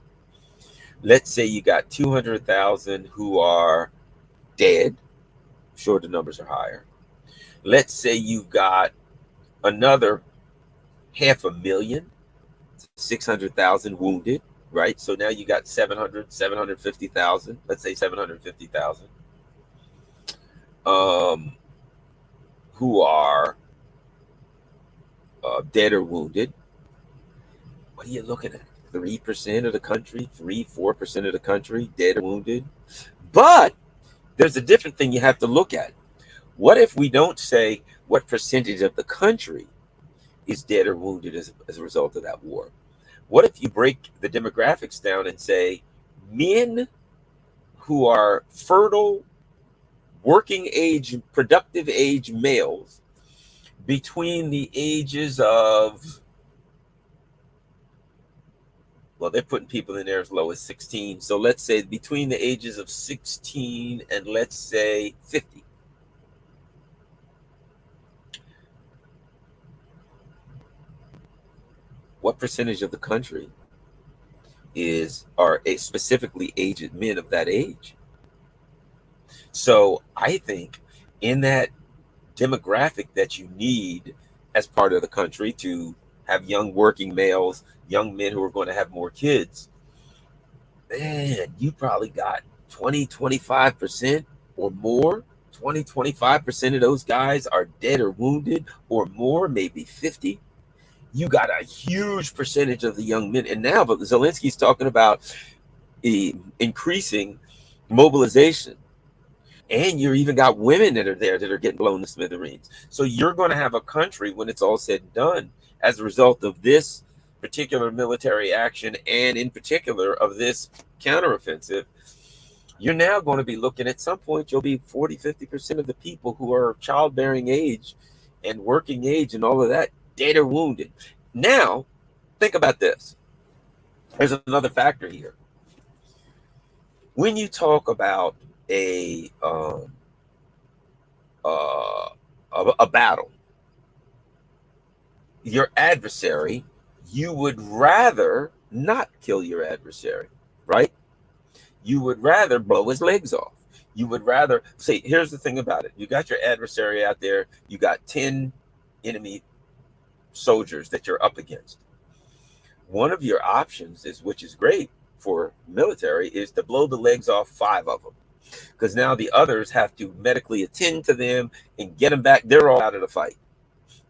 Let's say you got 200,000 who are dead. I'm sure the numbers are higher. Let's say you've got another 500,000, 600,000 wounded, right? So now you got 700, 750,000. Let's say 750,000 who are dead or wounded. What are you looking at? 3% of the country, 4% of the country dead or wounded. But there's a different thing you have to look at. What if we don't say what percentage of the country is dead or wounded as a result of that war? What if you break the demographics down and say men who are fertile, working age, productive age males between the ages of, well, they're putting people in there as low as 16. So let's say between the ages of 16 and let's say 50. What percentage of the country are specifically aged men of that age? So I think in that demographic that you need as part of the country to have young working males, young men who are going to have more kids, man, you probably got 20, 25% or more. 20, 25% of those guys are dead or wounded or more, maybe 50. You got a huge percentage of the young men. And now Zelensky's talking about increasing mobilization. And you even got women that are there that are getting blown to smithereens. So you're going to have a country, when it's all said and done, as a result of this particular military action and in particular of this counteroffensive, you're now going to be looking at some point, you'll be 40, 50% of the people who are childbearing age and working age and all of that dead or wounded. Now, think about this. There's another factor here. When you talk about a battle, your adversary, you would rather not kill your adversary, right? You would rather blow his legs off. You would rather say, here's the thing about it. You got your adversary out there. You got 10 enemy soldiers that you're up against. One of your options is, which is great for military, is to blow the legs off 5 of them, because now the others have to medically attend to them and get them back. They're all out of the fight,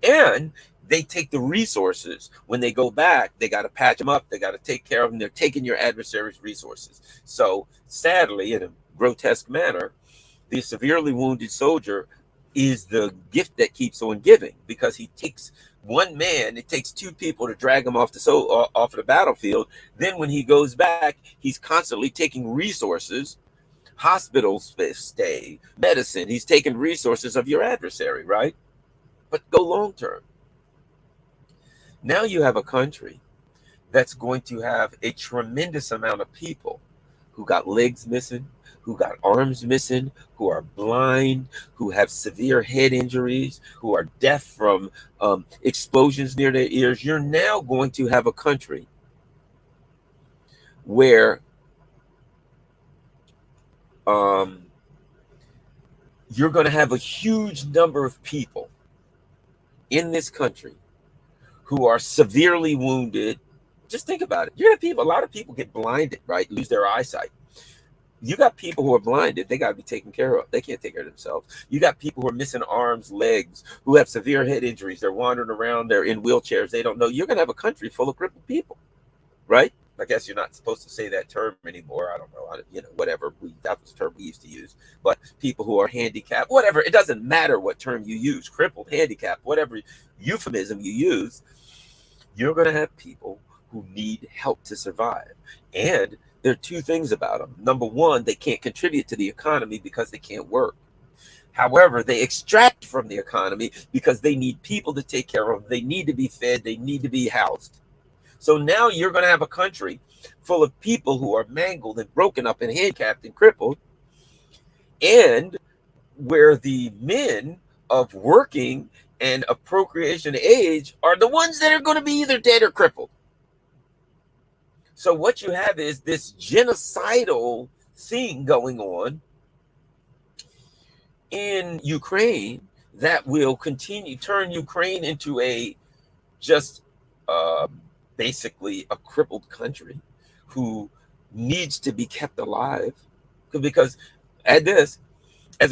and they take the resources. When they go back, they got to patch them up. They got to take care of them. They're taking your adversary's resources. So sadly, in a grotesque manner, the severely wounded soldier is the gift that keeps on giving, because he takes one man, it takes two people to drag him off off of the battlefield. Then when he goes back, he's constantly taking resources, hospital stay, medicine. He's taking resources of your adversary, right? But go long term. Now you have a country that's going to have a tremendous amount of people who got legs missing, who got arms missing, who are blind, who have severe head injuries, who are deaf from explosions near their ears. You're now going to have a country where you're going to have a huge number of people in this country who are severely wounded. Just think about it. You're gonna have people, a lot of people get blinded, right? Lose their eyesight. You got people who are blinded, they got to be taken care of. They can't take care of themselves. You got people who are missing arms, legs, who have severe head injuries. They're wandering around, they're in wheelchairs. They don't know. You're going to have a country full of crippled people, right? I guess you're not supposed to say that term anymore. I don't know. Whatever. That was the term we used to use. But people who are handicapped, whatever. It doesn't matter what term you use, crippled, handicapped, whatever euphemism you use. You're going to have people who need help to survive. And there are two things about them. Number one, they can't contribute to the economy because they can't work. However, they extract from the economy because they need people to take care of them. They need to be fed. They need to be housed. So now you're going to have a country full of people who are mangled and broken up and handicapped and crippled, and where the men of working and of procreation age are the ones that are going to be either dead or crippled. So what you have is this genocidal thing going on in Ukraine that will continue turn Ukraine into a just basically a crippled country who needs to be kept alive, because as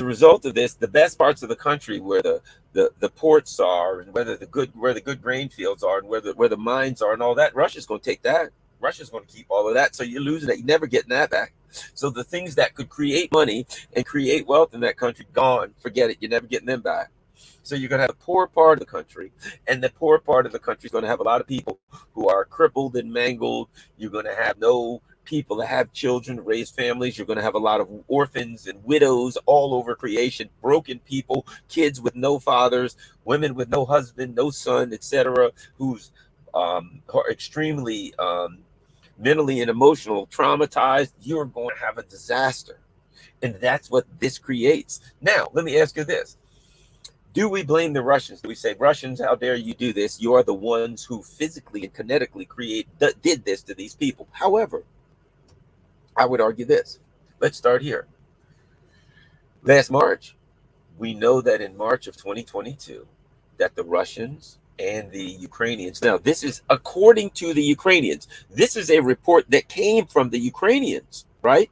a result of this, the best parts of the country where the ports are and where the good grain fields are and where the mines are and all that, Russia's going to take that. Russia's going to keep all of that. So you're losing that. You're never getting that back. So the things that could create money and create wealth in that country, gone. Forget it. You're never getting them back. So you're going to have the poor part of the country, and the poor part of the country is going to have a lot of people who are crippled and mangled. You're going to have no people that have children, raise families. You're going to have a lot of orphans and widows all over creation, broken people, kids with no fathers, women with no husband, no son, etc., who's are extremely mentally and emotional traumatized. You're going to have a disaster, and that's what this creates. Now, let me ask you this. Do we blame the Russians? Do we say, Russians, how dare you do this? You are the ones who physically and kinetically did this to these people. However, I would argue this. Let's start here. Last March, we know that in March of 2022, that the Russians and the Ukrainians, now this is according to the Ukrainians, this is a report that came from the Ukrainians, right?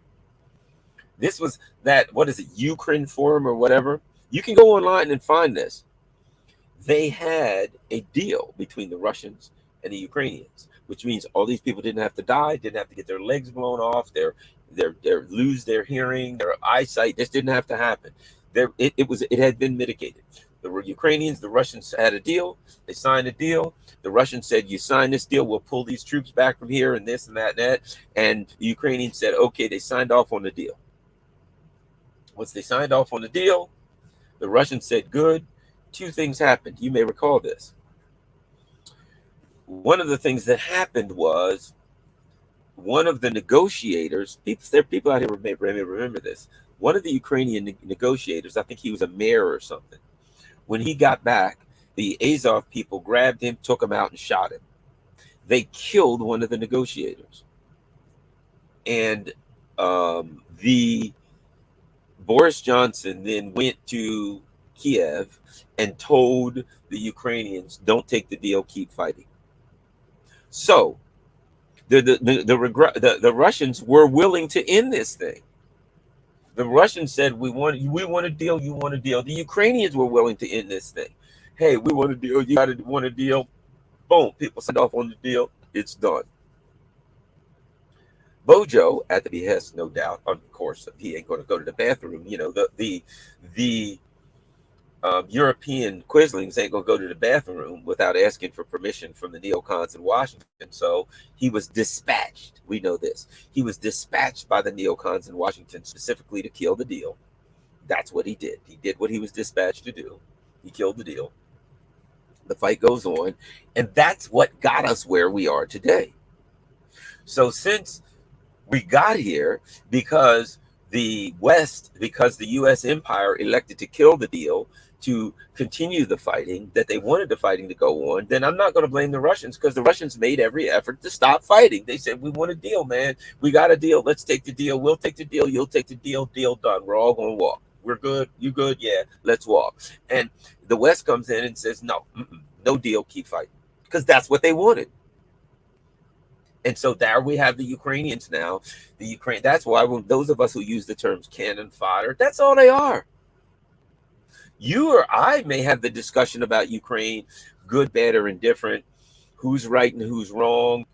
This was that, what is it, Ukraine Forum or whatever? You can go online and find this. They had a deal between the Russians and the Ukrainians, which means all these people didn't have to die, didn't have to get their legs blown off, their lose their hearing, their eyesight. This didn't have to happen. It had been mitigated. The Ukrainians, the Russians had a deal. They signed a deal. The Russians said, you sign this deal, we'll pull these troops back from here and this and that and that. And the Ukrainians said, okay, they signed off on the deal. Once they signed off on the deal, the Russians said, good. Two things happened. You may recall this. One of the things that happened was one of the negotiators, there are people out here who may remember this. One of the Ukrainian negotiators, I think he was a mayor or something, when he got back, the Azov people grabbed him, took him out, and shot him. They killed one of the negotiators. And the Boris Johnson then went to Kiev and told the Ukrainians, don't take the deal, keep fighting. So the Russians were willing to end this thing. The Russians said, we want a deal, you want a deal. The Ukrainians were willing to end this thing. Hey, we want a deal, you gotta want a deal. Boom, people signed off on the deal, it's done. Bojo, at the behest, no doubt, of course, he ain't going to go to the bathroom. You know, the European quislings ain't gonna go to the bathroom without asking for permission from the neocons in Washington. So he was dispatched. We know this. He was dispatched by the neocons in Washington specifically to kill the deal. That's what he did. He did what he was dispatched to do. He killed the deal. The fight goes on, and that's what got us where we are today. So since we got here because the West, because the U.S. empire elected to kill the deal, to continue the fighting, that they wanted the fighting to go on, then I'm not going to blame the Russians, because the Russians made every effort to stop fighting. They said, we want a deal, man. We got a deal. Let's take the deal. We'll take the deal. You'll take the deal. Deal done. We're all going to walk. We're good. You good? Yeah, let's walk. And the West comes in and says, no, no deal. Keep fighting. Because that's what they wanted. And so there we have the Ukrainians now. The Ukraine. That's why when those of us who use the terms cannon fodder, that's all they are. You or I may have the discussion about Ukraine, good, bad, or indifferent. Who's right and who's wrong?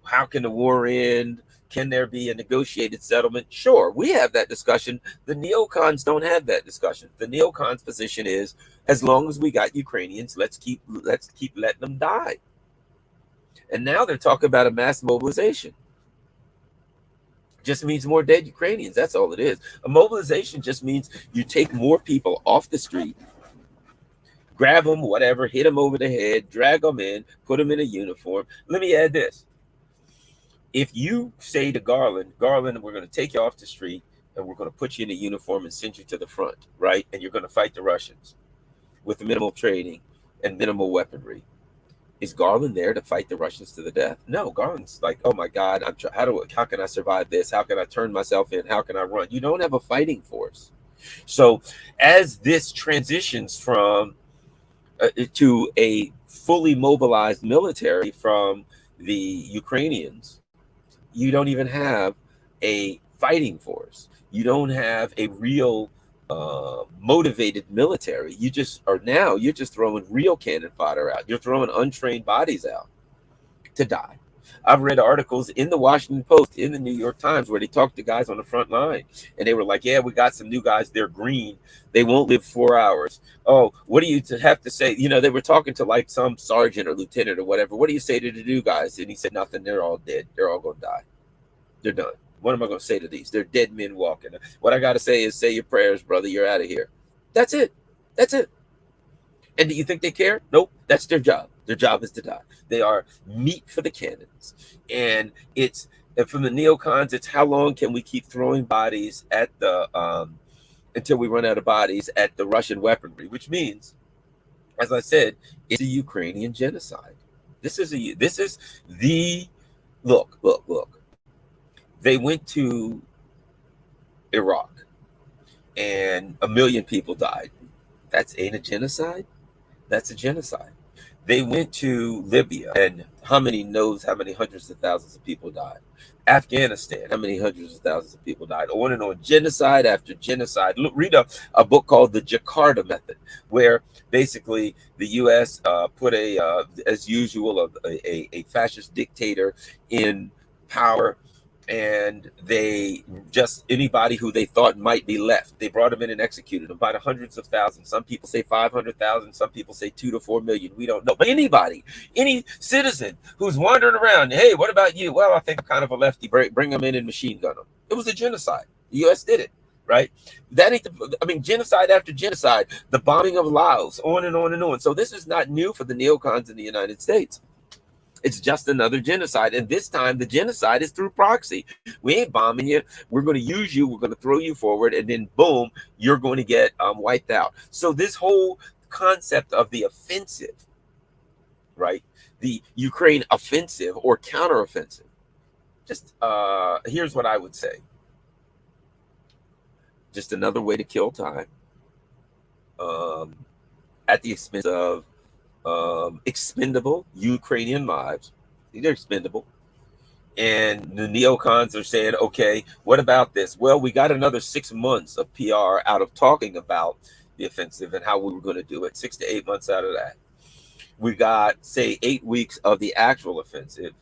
How can the war end? Can there be a negotiated settlement? Sure, we have that discussion. The neocons don't have that discussion. The neocons' position is, as long as we got Ukrainians, let's keep letting them die. And now they're talking about a mass mobilization. Just means more dead Ukrainians. That's all it is. A mobilization just means you take more people off the street, grab them, whatever, hit them over the head, drag them in, put them in a uniform. Let me add this. If you say to Garland, Garland, we're going to take you off the street and we're going to put you in a uniform and send you to the front, right? And you're going to fight the Russians with minimal training and minimal weaponry. Is Garland there to fight the Russians to the death? No, Garland's like, oh my God, how can I survive this? How can I turn myself in? How can I run? You don't have a fighting force. So as this transitions from to a fully mobilized military from the Ukrainians, you don't even have a fighting force. You don't have a real motivated military. You're just throwing real cannon fodder out. You're throwing untrained bodies out to die. I've read articles in the Washington Post, in the New York Times, where they talked to guys on the front line and they were like, yeah, we got some new guys. They're green. They won't live 4 hours. Oh, what do you have to say? You know, they were talking to like some sergeant or lieutenant or whatever. What do you say to the new guys? And he said, nothing. They're all dead. They're all going to die. They're done. What am I going to say to these? They're dead men walking. What I got to say is, say your prayers, brother. You're out of here. That's it. That's it. And do you think they care? Nope. That's their job. Their job is to die. They are meat for the cannons. And from the neocons, it's how long can we keep throwing bodies at the until we run out of bodies at the Russian weaponry, which means, as I said, it's a Ukrainian genocide. This is the look. They went to Iraq and 1 million people died. That's ain't a genocide. That's a genocide. They went to Libya, and how many hundreds of thousands of people died? Afghanistan, how many hundreds of thousands of people died? On and on, genocide after genocide. Look, read a book called The Jakarta Method, where basically the U.S. Put as usual, a fascist dictator in power. And they just anybody who they thought might be left, they brought them in and executed them by the hundreds of thousands. Some people say 500,000, some people say 2 to 4 million. We don't know. But anybody, any citizen who's wandering around, hey, what about you? Well, I think I'm kind of a lefty. Bring them in and machine gun them. It was a genocide. The U.S. did it, right? That ain't genocide after genocide. The bombing of Laos, on and on and on. So this is not new for the neocons in the United States. It's just another genocide. And this time the genocide is through proxy. We ain't bombing you. We're going to use you. We're going to throw you forward. And then boom, you're going to get wiped out. So this whole concept of the offensive, right? The Ukraine offensive or counteroffensive. Just here's what I would say. Just another way to kill time at the expense of expendable Ukrainian lives. They're expendable. And the neocons are saying, okay, what about this? Well, we got another 6 months of PR out of talking about the offensive and how we were going to do it. 6 to 8 months out of that. We got, say, 8 weeks of the actual offensive.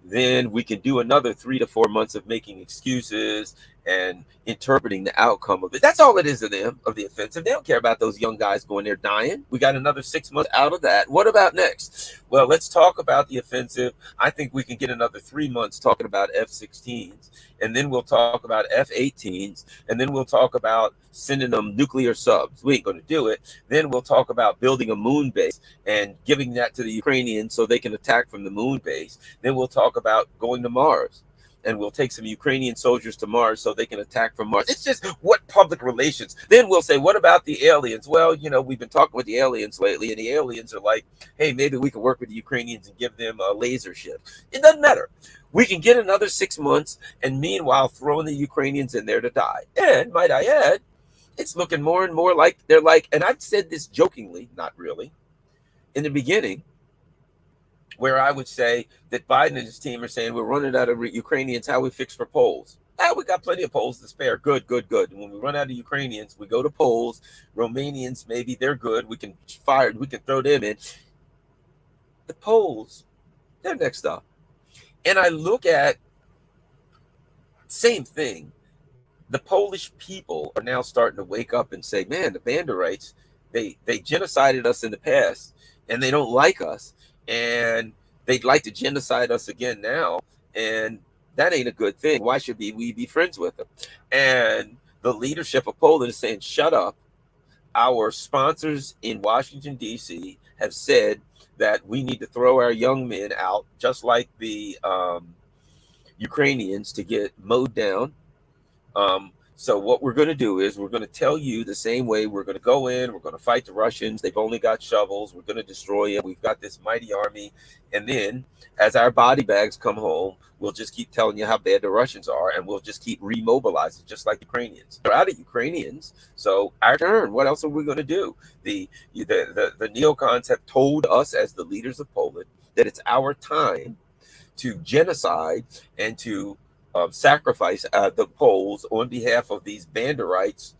Then we can do another 3 to 4 months of making excuses and interpreting the outcome of it. That's all it is to them, of the offensive. They don't care about those young guys going there dying. We got another 6 months out of that. What about next? Well, let's talk about the offensive. I think we can get another 3 months talking about F-16s, and then we'll talk about F-18s, and then we'll talk about sending them nuclear subs. We ain't going to do it. Then we'll talk about building a moon base and giving that to the Ukrainians so they can attack from the moon base. Then we'll talk about going to Mars, and we'll take some Ukrainian soldiers to Mars so they can attack from Mars. It's just what public relations. Then we'll say, what about the aliens? Well, we've been talking with the aliens lately, and the aliens are like, hey, maybe we can work with the Ukrainians and give them a laser ship. It doesn't matter. We can get another 6 months, and meanwhile throwing the Ukrainians in there to die. And might I add, it's looking more and more like they're like, and I've said this jokingly, not really, in the beginning, where I would say that Biden and his team are saying we're running out of Ukrainians. How we fix for Poles? We got plenty of Poles to spare. Good. And when we run out of Ukrainians, we go to Poles. Romanians, maybe they're good. We can throw them in. The Poles, they're next up. And I look at same thing. The Polish people are now starting to wake up and say, man, the Banderites, they genocided us in the past, and they don't like us. And they'd like to genocide us again now, and that ain't a good thing. Why should we be friends with them? And the leadership of Poland is saying, shut up. Our sponsors in Washington, D.C. have said that we need to throw our young men out, just like the Ukrainians, to get mowed down. So what we're going to do is we're going to tell you the same way. We're going to go in, we're going to fight the Russians. They've only got shovels. We're going to destroy them. We've got this mighty army. And then as our body bags come home, we'll just keep telling you how bad the Russians are, and we'll just keep remobilizing, just like Ukrainians. They're out of Ukrainians. So our turn. What else are we going to do? The neocons have told us as the leaders of Poland that it's our time to genocide and to sacrifice the Poles on behalf of these Banderites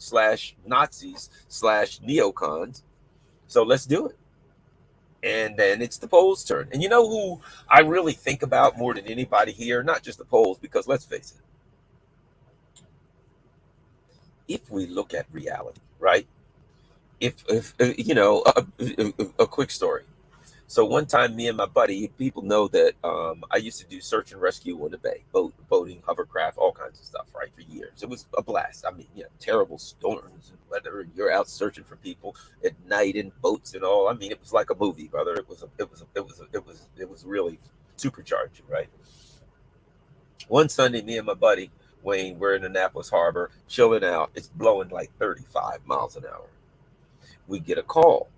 / Nazis / neocons. So let's do it. And then it's the Poles' turn. And you know who I really think about more than anybody here? Not just the Poles, because let's face it. If we look at reality, right? If a quick story. So one time, me and my buddy, people know that I used to do search and rescue on the bay, boating, hovercraft, all kinds of stuff, right, for years. It was a blast. I mean, terrible storms and weather. You're out searching for people at night in boats and all. I mean, it was like a movie, brother. It was really supercharging, right? One Sunday, me and my buddy Wayne, we're in Annapolis Harbor, chilling out. It's blowing like 35 miles an hour. We get a call,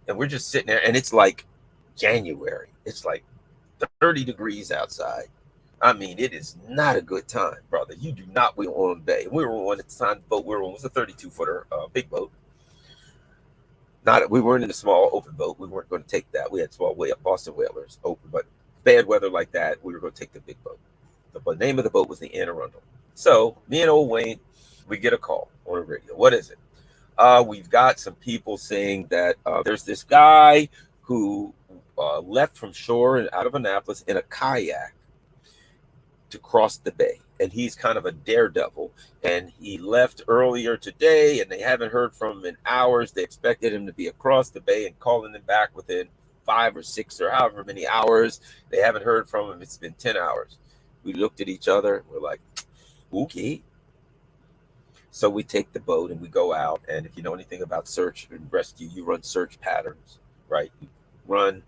and we're just sitting there, and it's like January. It's like 30 degrees outside. I mean, it is not a good time, brother. You do not wheel on the bay. We were on at the time, the boat we were on was a 32-footer big boat. We weren't in a small open boat. We weren't going to take that. We had small Boston whalers open, but bad weather like that, we were going to take the big boat. The name of the boat was the Anne Arundel. So me and old Wayne, we get a call on the radio. What is it? We've got some people saying that there's this guy who left from shore and out of Annapolis in a kayak to cross the bay. And he's kind of a daredevil. And he left earlier today, and they haven't heard from him in hours. They expected him to be across the bay and calling them back within 5 or 6 or however many hours. They haven't heard from him. It's been 10 hours. We looked at each other. We're like, okay. So we take the boat and we go out. And if you know anything about search and rescue, you run search patterns, right? You run,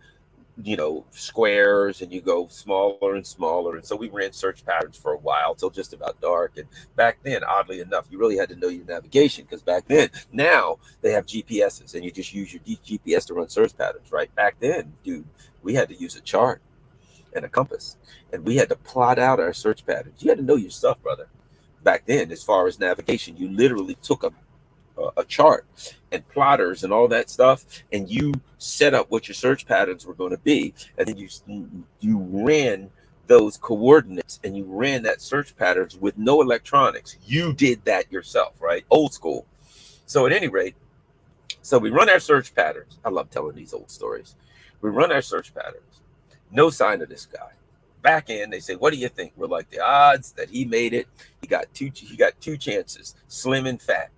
squares, and you go smaller and smaller. And so we ran search patterns for a while till just about dark. And back then, oddly enough, you really had to know your navigation, because back then, now they have GPSs and you just use your GPS to run search patterns, right? Back then, dude, we had to use a chart and a compass, and we had to plot out our search patterns. You had to know your stuff, brother. Back then, as far as navigation, you literally took a chart and plotters and all that stuff, and you set up what your search patterns were going to be, and then you ran those coordinates and you ran that search patterns with no electronics. You did that yourself, right? Old school. So at any rate, so we run our search patterns. I love telling these old stories. We run our search patterns. No sign of this guy. Back end, they say, what do you think? We're like, the odds that he made it, he got two chances, slim and fat.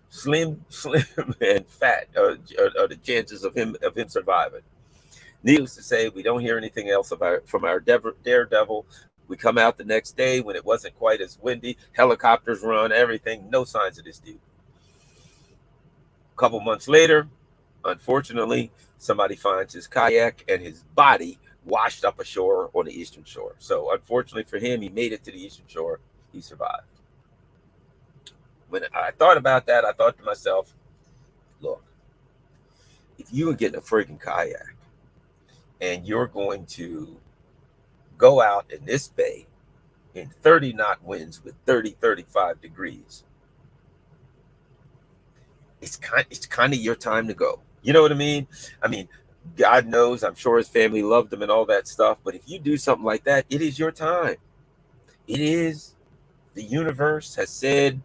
Slim and fat are the chances of him surviving. Needless to say, we don't hear anything else from our daredevil. We come out the next day when it wasn't quite as windy. Helicopters run, everything. No signs of this dude. A couple months later, unfortunately, somebody finds his kayak and his body washed up ashore on the eastern shore. So, unfortunately for him, he made it to the eastern shore. He survived. When I thought about that, I thought to myself, look, if you were getting a friggin' kayak and you're going to go out in this bay in 30 knot winds with 35 degrees, it's kind of your time to go. You know what I mean? I mean, God knows, I'm sure his family loved him and all that stuff. But if you do something like that, it is your time. It is. The universe has said,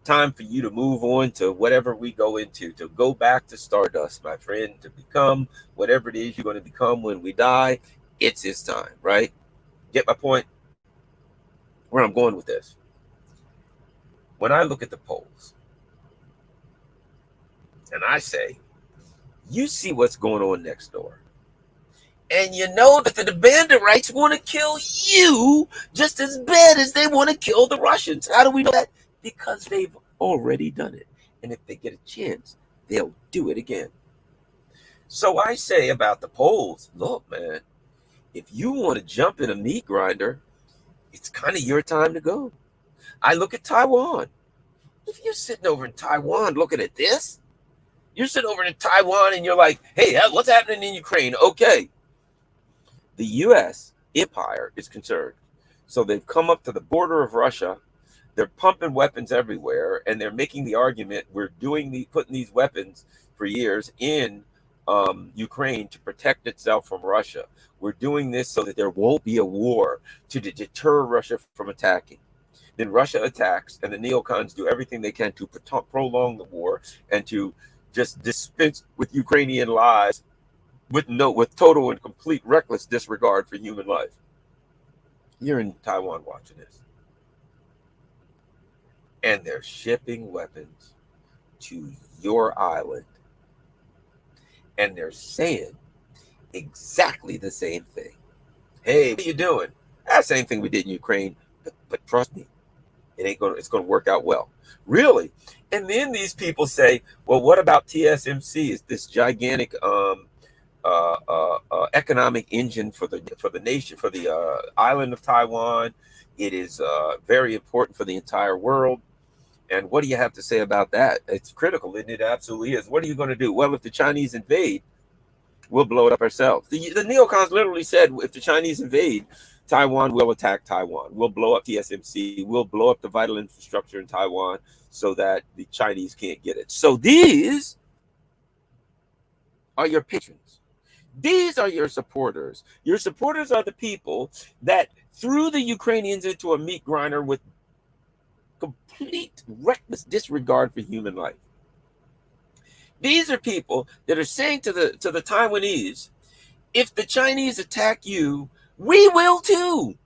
time for you to move on to whatever we go into, to go back to stardust, my friend, to become whatever it is you're going to become when we die. It's his time, right? Get my point? Where I'm going with this. When I look at the polls and I say, you see what's going on next door, and you know that the banderites want to kill you just as bad as they want to kill the Russians. How do we know that? Because they've already done it. And if they get a chance, they'll do it again. So I say about the polls, look, man, if you want to jump in a meat grinder, it's kind of your time to go. I look at Taiwan. If you're sitting over in Taiwan looking at this, you're sitting over in Taiwan and you're like, hey, what's happening in Ukraine? Okay. The U.S. empire is concerned. So they've come up to the border of Russia. They're pumping weapons everywhere, and they're making the argument we're putting these weapons for years in Ukraine to protect itself from Russia. We're doing this so that there won't be a war to deter Russia from attacking. Then Russia attacks, and the neocons do everything they can to prolong the war and to just dispense with Ukrainian lives with total and complete reckless disregard for human life. You're in Taiwan watching this. And they're shipping weapons to your island. And they're saying exactly the same thing. Hey, what are you doing? That same thing we did in Ukraine. But trust me, it's going to work out well. Really? And then these people say, well, what about TSMC? Is this gigantic economic engine for the nation, for the island of Taiwan? It is very important for the entire world. And what do you have to say about that? It's critical, and it absolutely is. What are you going to do? Well, if the Chinese invade, we'll blow it up ourselves. The neocons literally said, if the Chinese invade Taiwan, we'll attack Taiwan. We'll blow up TSMC. We'll blow up the vital infrastructure in Taiwan so that the Chinese can't get it. So these are your patrons. These are your supporters. Your supporters are the people that threw the Ukrainians into a meat grinder with complete reckless disregard for human life. These are people that are saying to the Taiwanese, if the Chinese attack you, we will too.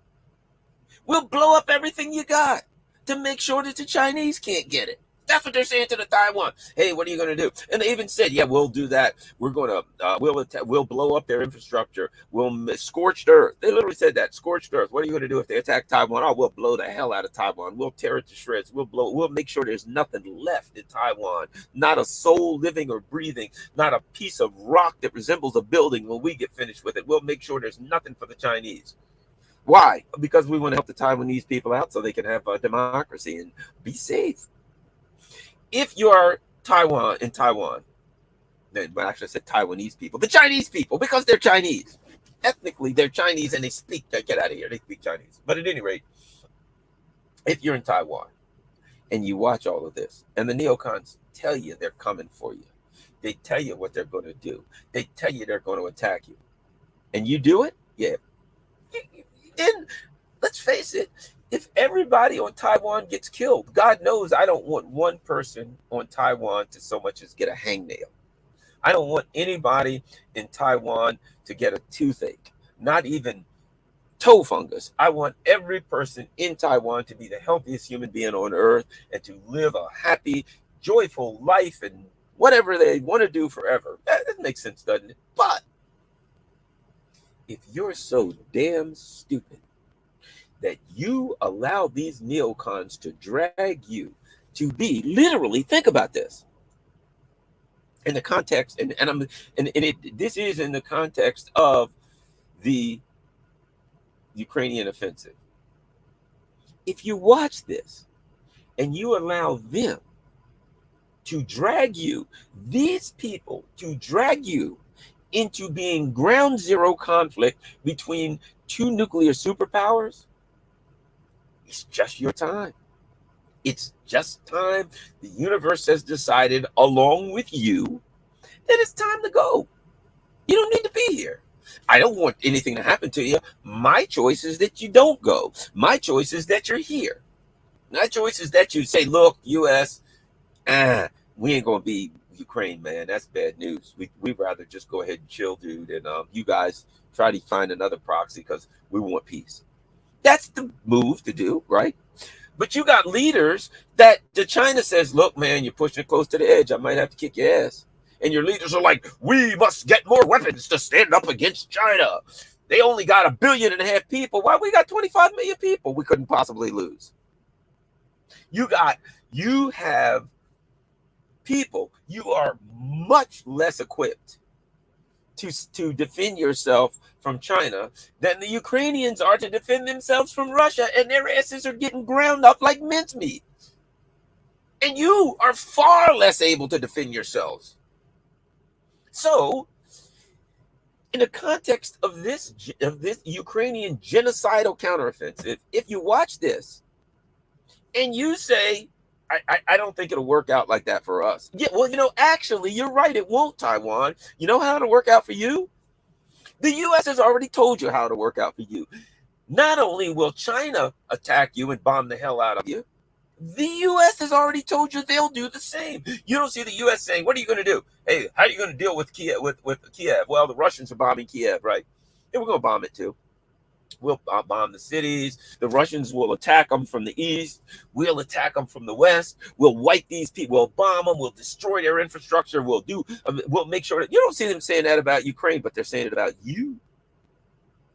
We'll blow up everything you got to make sure that the Chinese can't get it. That's what they're saying to the Taiwan. Hey, what are you going to do? And they even said, yeah, we'll do that. We're going to, we'll blow up their infrastructure. We'll scorched earth. They literally said that, scorched earth. What are you going to do if they attack Taiwan? Oh, we'll blow the hell out of Taiwan. We'll tear it to shreds. We'll make sure there's nothing left in Taiwan. Not a soul living or breathing. Not a piece of rock that resembles a building when we get finished with it. We'll make sure there's nothing for the Chinese. Why? Because we want to help the Taiwanese people out so they can have a democracy and be safe. If you are in Taiwan, then actually I said Taiwanese people, the Chinese people, because they're Chinese. Ethnically, they're Chinese and they get out of here, they speak Chinese. But at any rate, if you're in Taiwan and you watch all of this, and the neocons tell you they're coming for you, they tell you what they're going to do, they tell you they're going to attack you, and you do it, yeah. Then let's face it, if everybody on Taiwan gets killed, God knows I don't want one person on Taiwan to so much as get a hangnail. I don't want anybody in Taiwan to get a toothache, not even toe fungus. I want every person in Taiwan to be the healthiest human being on earth and to live a happy, joyful life and whatever they want to do forever. That makes sense, doesn't it? But if you're so damn stupid that you allow these neocons to drag you to be literally, think about this in the context, this is in the context of the Ukrainian offensive. If you watch this and you allow them to drag you, these people to drag you into being ground zero conflict between two nuclear superpowers, it's just your time. It's just time. The universe has decided, along with you, that it's time to go. You don't need to be here. I don't want anything to happen to you. My choice is that you don't go. My choice is that you're here. My choice is that you say, look, U.S., we ain't going to be Ukraine, man. That's bad news. We'd rather just go ahead and chill, dude. And you guys try to find another proxy because we want peace. That's the move to do, right? But you got leaders that the China says, look, man, you're pushing it close to the edge. I might have to kick your ass. And your leaders are like, we must get more weapons to stand up against China. They only got 1.5 billion people. Why we got 25 million people we couldn't possibly lose? You have people, you are much less equipped to defend yourself from China than the Ukrainians are to defend themselves from Russia, and their asses are getting ground up like mincemeat. And you are far less able to defend yourselves. So, in the context of this Ukrainian genocidal counteroffensive, if you watch this and you say, I don't think it'll work out like that for us. Yeah, well, actually, you're right. It won't, Taiwan. You know how it'll work out for you? The U.S. has already told you how it'll work out for you. Not only will China attack you and bomb the hell out of you, the U.S. has already told you they'll do the same. You don't see the U.S. saying, what are you going to do? Hey, how are you going to deal with Kiev? With Kiev? Well, the Russians are bombing Kiev, right? And we're going to bomb it too. We'll bomb the cities. The Russians will attack them from the east. We'll attack them from the west. We'll wipe these people. We'll bomb them. We'll destroy their infrastructure. We'll make sure that you don't see them saying that about Ukraine, but they're saying it about you.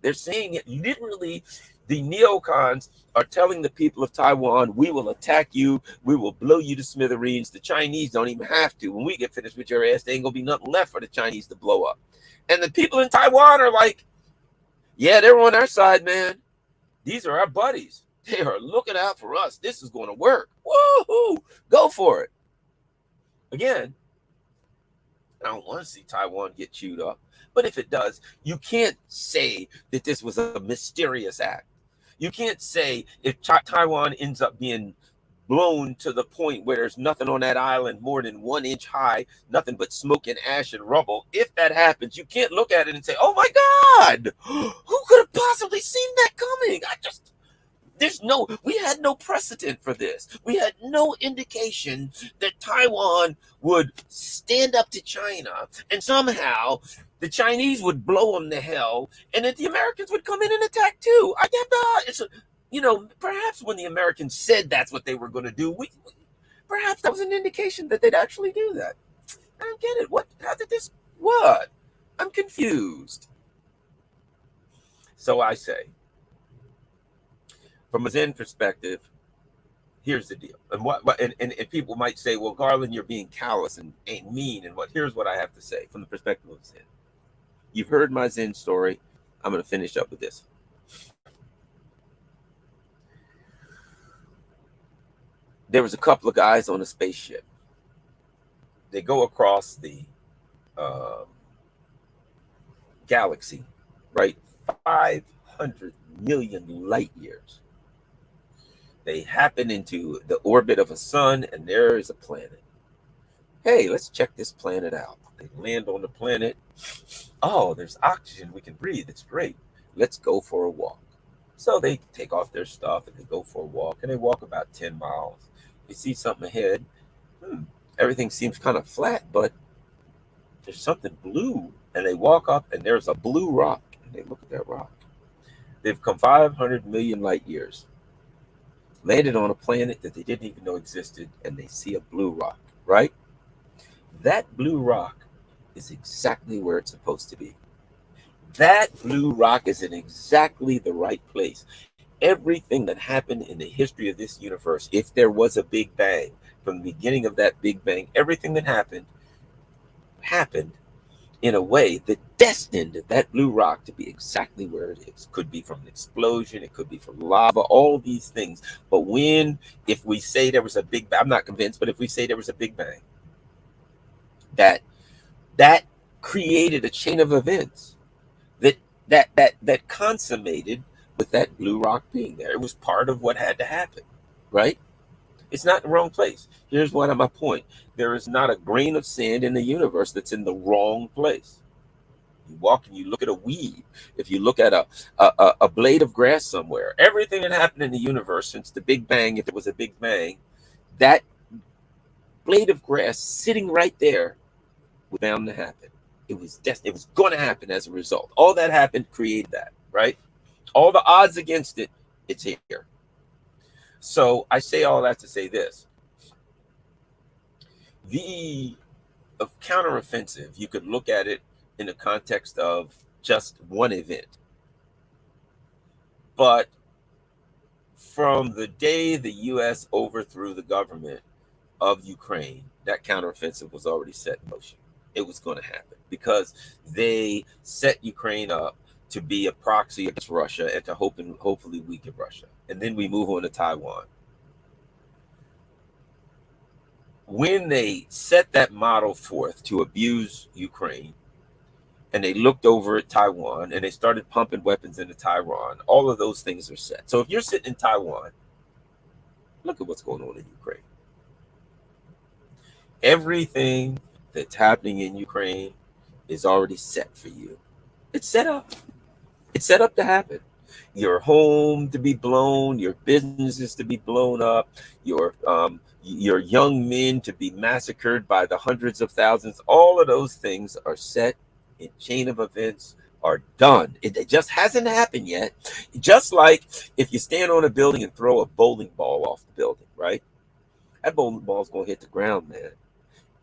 They're saying it literally. The neocons are telling the people of Taiwan, we will attack you. We will blow you to smithereens. The Chinese don't even have to. When we get finished with your ass, there ain't going to be nothing left for the Chinese to blow up. And the people in Taiwan are like, yeah, they're on our side, man. These are our buddies. They are looking out for us. This is going to work. Woohoo! Go for it. Again, I don't want to see Taiwan get chewed up. But if it does, you can't say that this was a mysterious act. You can't say if Taiwan ends up being blown to the point where there's nothing on that island more than 1 inch high, nothing but smoke and ash and rubble. If that happens, you can't look at it and say, oh my God, who could have possibly seen that coming? We had no precedent for this. We had no indication that Taiwan would stand up to China and somehow the Chinese would blow them to hell and that the Americans would come in and attack too. Perhaps when the Americans said that's what they were going to do, perhaps that was an indication that they'd actually do that. I don't get it. What? I'm confused. So I say, from a Zen perspective, here's the deal. And people might say, well, Garland, you're being callous and mean. And here's what I have to say from the perspective of Zen. You've heard my Zen story. I'm going to finish up with this. There was a couple of guys on a spaceship. They go across the galaxy, right? 500 million light years. They happen into the orbit of a sun, and there is a planet. Hey, let's check this planet out. They land on the planet. Oh, there's oxygen. We can breathe. It's great. Let's go for a walk. So they take off their stuff, and they go for a walk, and they walk about 10 miles. They see something ahead. Everything seems kind of flat, but there's something blue. And they walk up, and there's a blue rock. And they look at that rock. They've come 500 million light years, landed on a planet that they didn't even know existed, and they see a blue rock, right? That blue rock is exactly where it's supposed to be. That blue rock is in exactly the right place. Everything that happened in the history of this universe, if there was a Big Bang, from the beginning of that Big Bang, everything that happened in a way that destined that blue rock to be exactly where it is. Could be from an explosion, it could be from lava, all these things. But if we say there was a Big Bang, I'm not convinced, but if we say there was a Big Bang, that created a chain of events that that consummated with that blue rock being there. It was part of what had to happen, right? It's not the wrong place. Here's one of my point. There is not a grain of sand in the universe that's in the wrong place. You walk and you look at a weed. If you look at a blade of grass somewhere, everything that happened in the universe since the Big Bang, if it was a Big Bang, that blade of grass sitting right there was bound to happen. It was going to happen as a result. All that happened created that, right? All the odds against it, it's here. So I say all that to say this. The counteroffensive, you could look at it in the context of just one event. But from the day the U.S. overthrew the government of Ukraine, that counteroffensive was already set in motion. It was going to happen because they set Ukraine up to be a proxy against Russia and to hopefully weaken Russia. And then we move on to Taiwan. When they set that model forth to abuse Ukraine, and they looked over at Taiwan and they started pumping weapons into Taiwan, all of those things are set. So if you're sitting in Taiwan, look at what's going on in Ukraine. Everything that's happening in Ukraine is already set for you. It's set up. It's set up to happen. Your home to be blown, your businesses to be blown up, your young men to be massacred by the hundreds of thousands. All of those things are set in chain of events, are done. It just hasn't happened yet. Just like if you stand on a building and throw a bowling ball off the building, right? That bowling ball is going to hit the ground, man.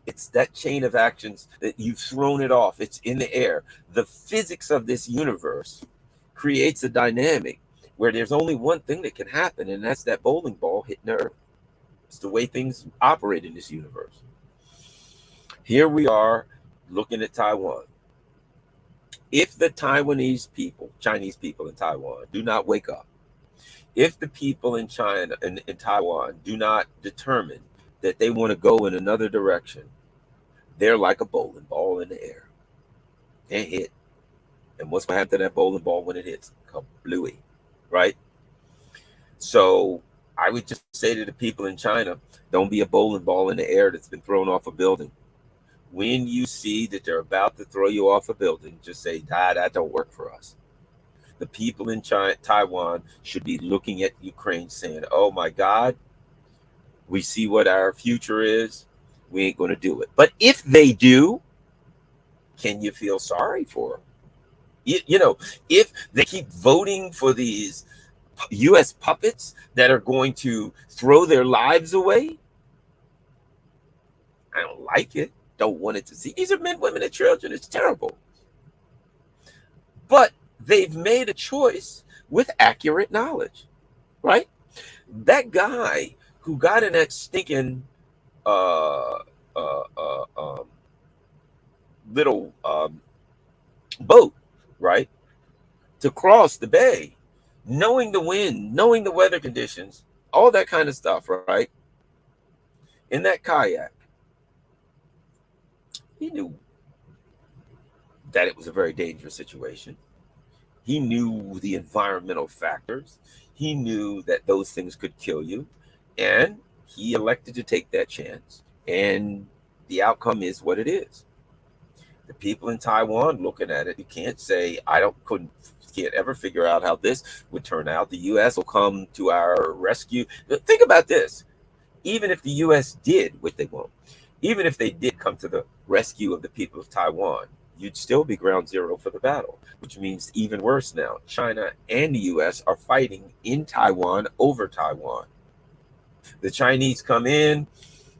It's that chain of actions that you've thrown it off. It's in the air. The physics of this universe creates a dynamic where there's only one thing that can happen, and that's that bowling ball hitting the earth. It's the way things operate in this universe. Here we are looking at Taiwan. If the Taiwanese people, Chinese people in Taiwan, do not wake up, if the people in China and in Taiwan do not determine that they want to go in another direction, they're like a bowling ball in the air. Can't hit. And what's going to happen to that bowling ball when it hits? Kablooey, right? So I would just say to the people in China, don't be a bowling ball in the air that's been thrown off a building. When you see that they're about to throw you off a building, just say, that don't work for us. The people in Taiwan should be looking at Ukraine saying, oh my God, we see what our future is. We ain't going to do it. But if they do, can you feel sorry for them? You know, if they keep voting for these U.S. puppets that are going to throw their lives away, I don't like it. Don't want it to see. These are men, women, and children. It's terrible. But they've made a choice with accurate knowledge, right? That guy who got in that stinking little boat, right, to cross the bay, knowing the wind, knowing the weather conditions, all that kind of stuff, right? In that kayak, he knew that it was a very dangerous situation. He knew the environmental factors. He knew that those things could kill you. And he elected to take that chance. And the outcome is what it is. The people in Taiwan looking at it, you can't say, can't ever figure out how this would turn out. The U.S. will come to our rescue. Think about this. Even if the U.S. did, which they won't, even if they did come to the rescue of the people of Taiwan, you'd still be ground zero for the battle, which means even worse now. China and the US are fighting in Taiwan over Taiwan. The Chinese come in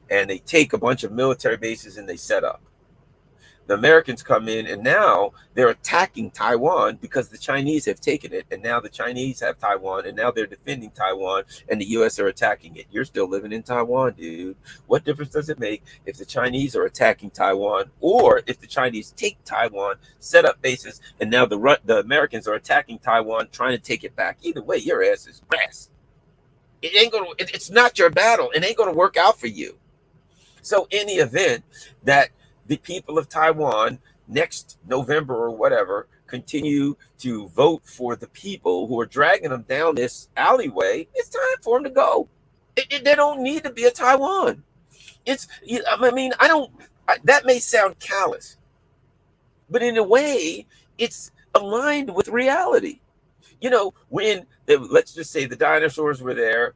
and they take a bunch of military bases and they set up. The Americans come in and now they're attacking Taiwan because the Chinese have taken it, and now the Chinese have Taiwan, and now they're defending Taiwan, and the US are attacking it. You're still living in Taiwan, dude. What difference does it make if the Chinese are attacking Taiwan, or if the Chinese take Taiwan, set up bases, and now the Americans are attacking Taiwan, trying to take it back? Either way, your ass is grass. It ain't gonna. It's not your battle. It ain't gonna work out for you. So in the event that the people of Taiwan next November or whatever continue to vote for the people who are dragging them down this alleyway, it's time for them to go. They don't need to be a Taiwan. That may sound callous, but in a way, it's aligned with reality. When let's just say the dinosaurs were there,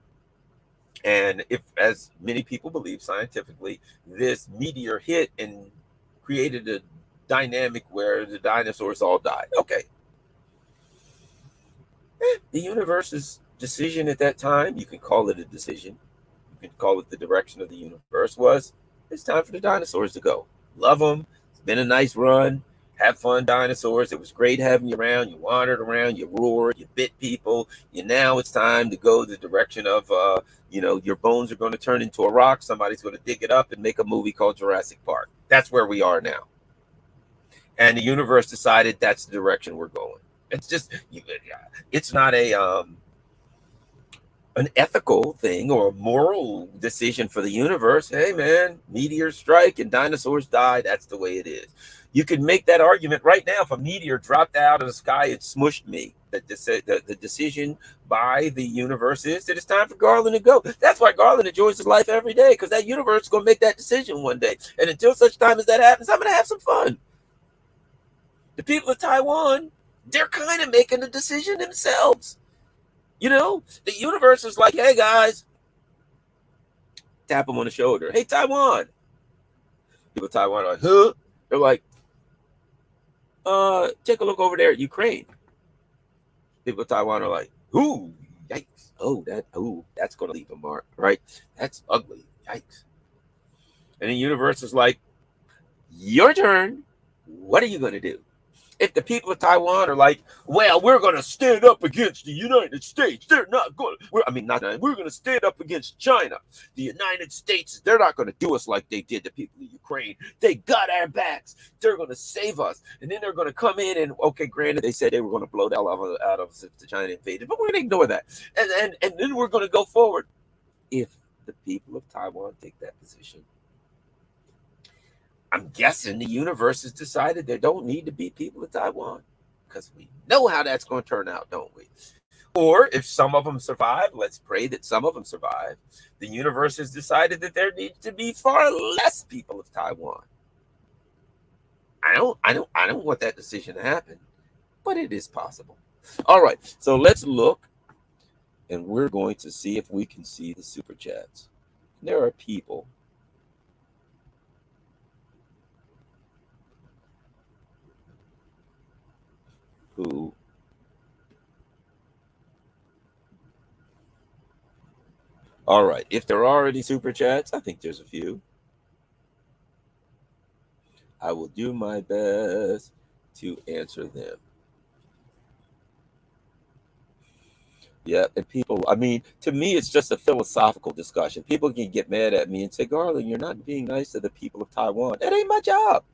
and if, as many people believe scientifically, this meteor hit and created a dynamic where the dinosaurs all died. Okay. The universe's decision at that time, you can call it a decision, you can call it the direction of the universe, was it's time for the dinosaurs to go. Love them. It's been a nice run. Have fun, dinosaurs. It was great having you around. You wandered around, you roared, you bit people. Now it's time to go the direction of, your bones are going to turn into a rock. Somebody's going to dig it up and make a movie called Jurassic Park. That's where we are now. And the universe decided that's the direction we're going. It's just, it's not an ethical thing or a moral decision for the universe. Hey, man, meteors strike and dinosaurs die. That's the way it is. You could make that argument right now. If a meteor dropped out of the sky and smushed me, the decision by the universe is that it's time for Garland to go. That's why Garland enjoys his life every day, because that universe is going to make that decision one day. And until such time as that happens, I'm going to have some fun. The people of Taiwan, they're kind of making a decision themselves. The universe is like, hey, guys, tap them on the shoulder. Hey, Taiwan. People of Taiwan are like, huh? They're like, take a look over there at Ukraine. People of Taiwan are like, ooh, yikes. That's going to leave a mark, right? That's ugly. Yikes. And the universe is like, your turn. What are you going to do? If the people of Taiwan are like, well, we're going to stand up against the United States. They're not going to, we're going to stand up against China. The United States, they're not going to do us like they did the people of Ukraine. They got our backs. They're going to save us. And then they're going to come in and, okay, granted, they said they were going to blow the hell out of us if the China invaded, but we're going to ignore that. And then we're going to go forward. If the people of Taiwan take that position, I'm guessing the universe has decided there don't need to be people of Taiwan, because we know how that's going to turn out, don't we? Or if some of them survive, let's pray that some of them survive. The universe has decided that there needs to be far less people of Taiwan. I don't want that decision to happen, but it is possible. All right, so let's look, and we're going to see if we can see the super chats. There are people who all right, if there are any super chats, I think there's a few. I will do my best to answer them. Yeah, and people, to me, it's just a philosophical discussion. People can get mad at me and say, Garland, you're not being nice to the people of Taiwan. That ain't my job.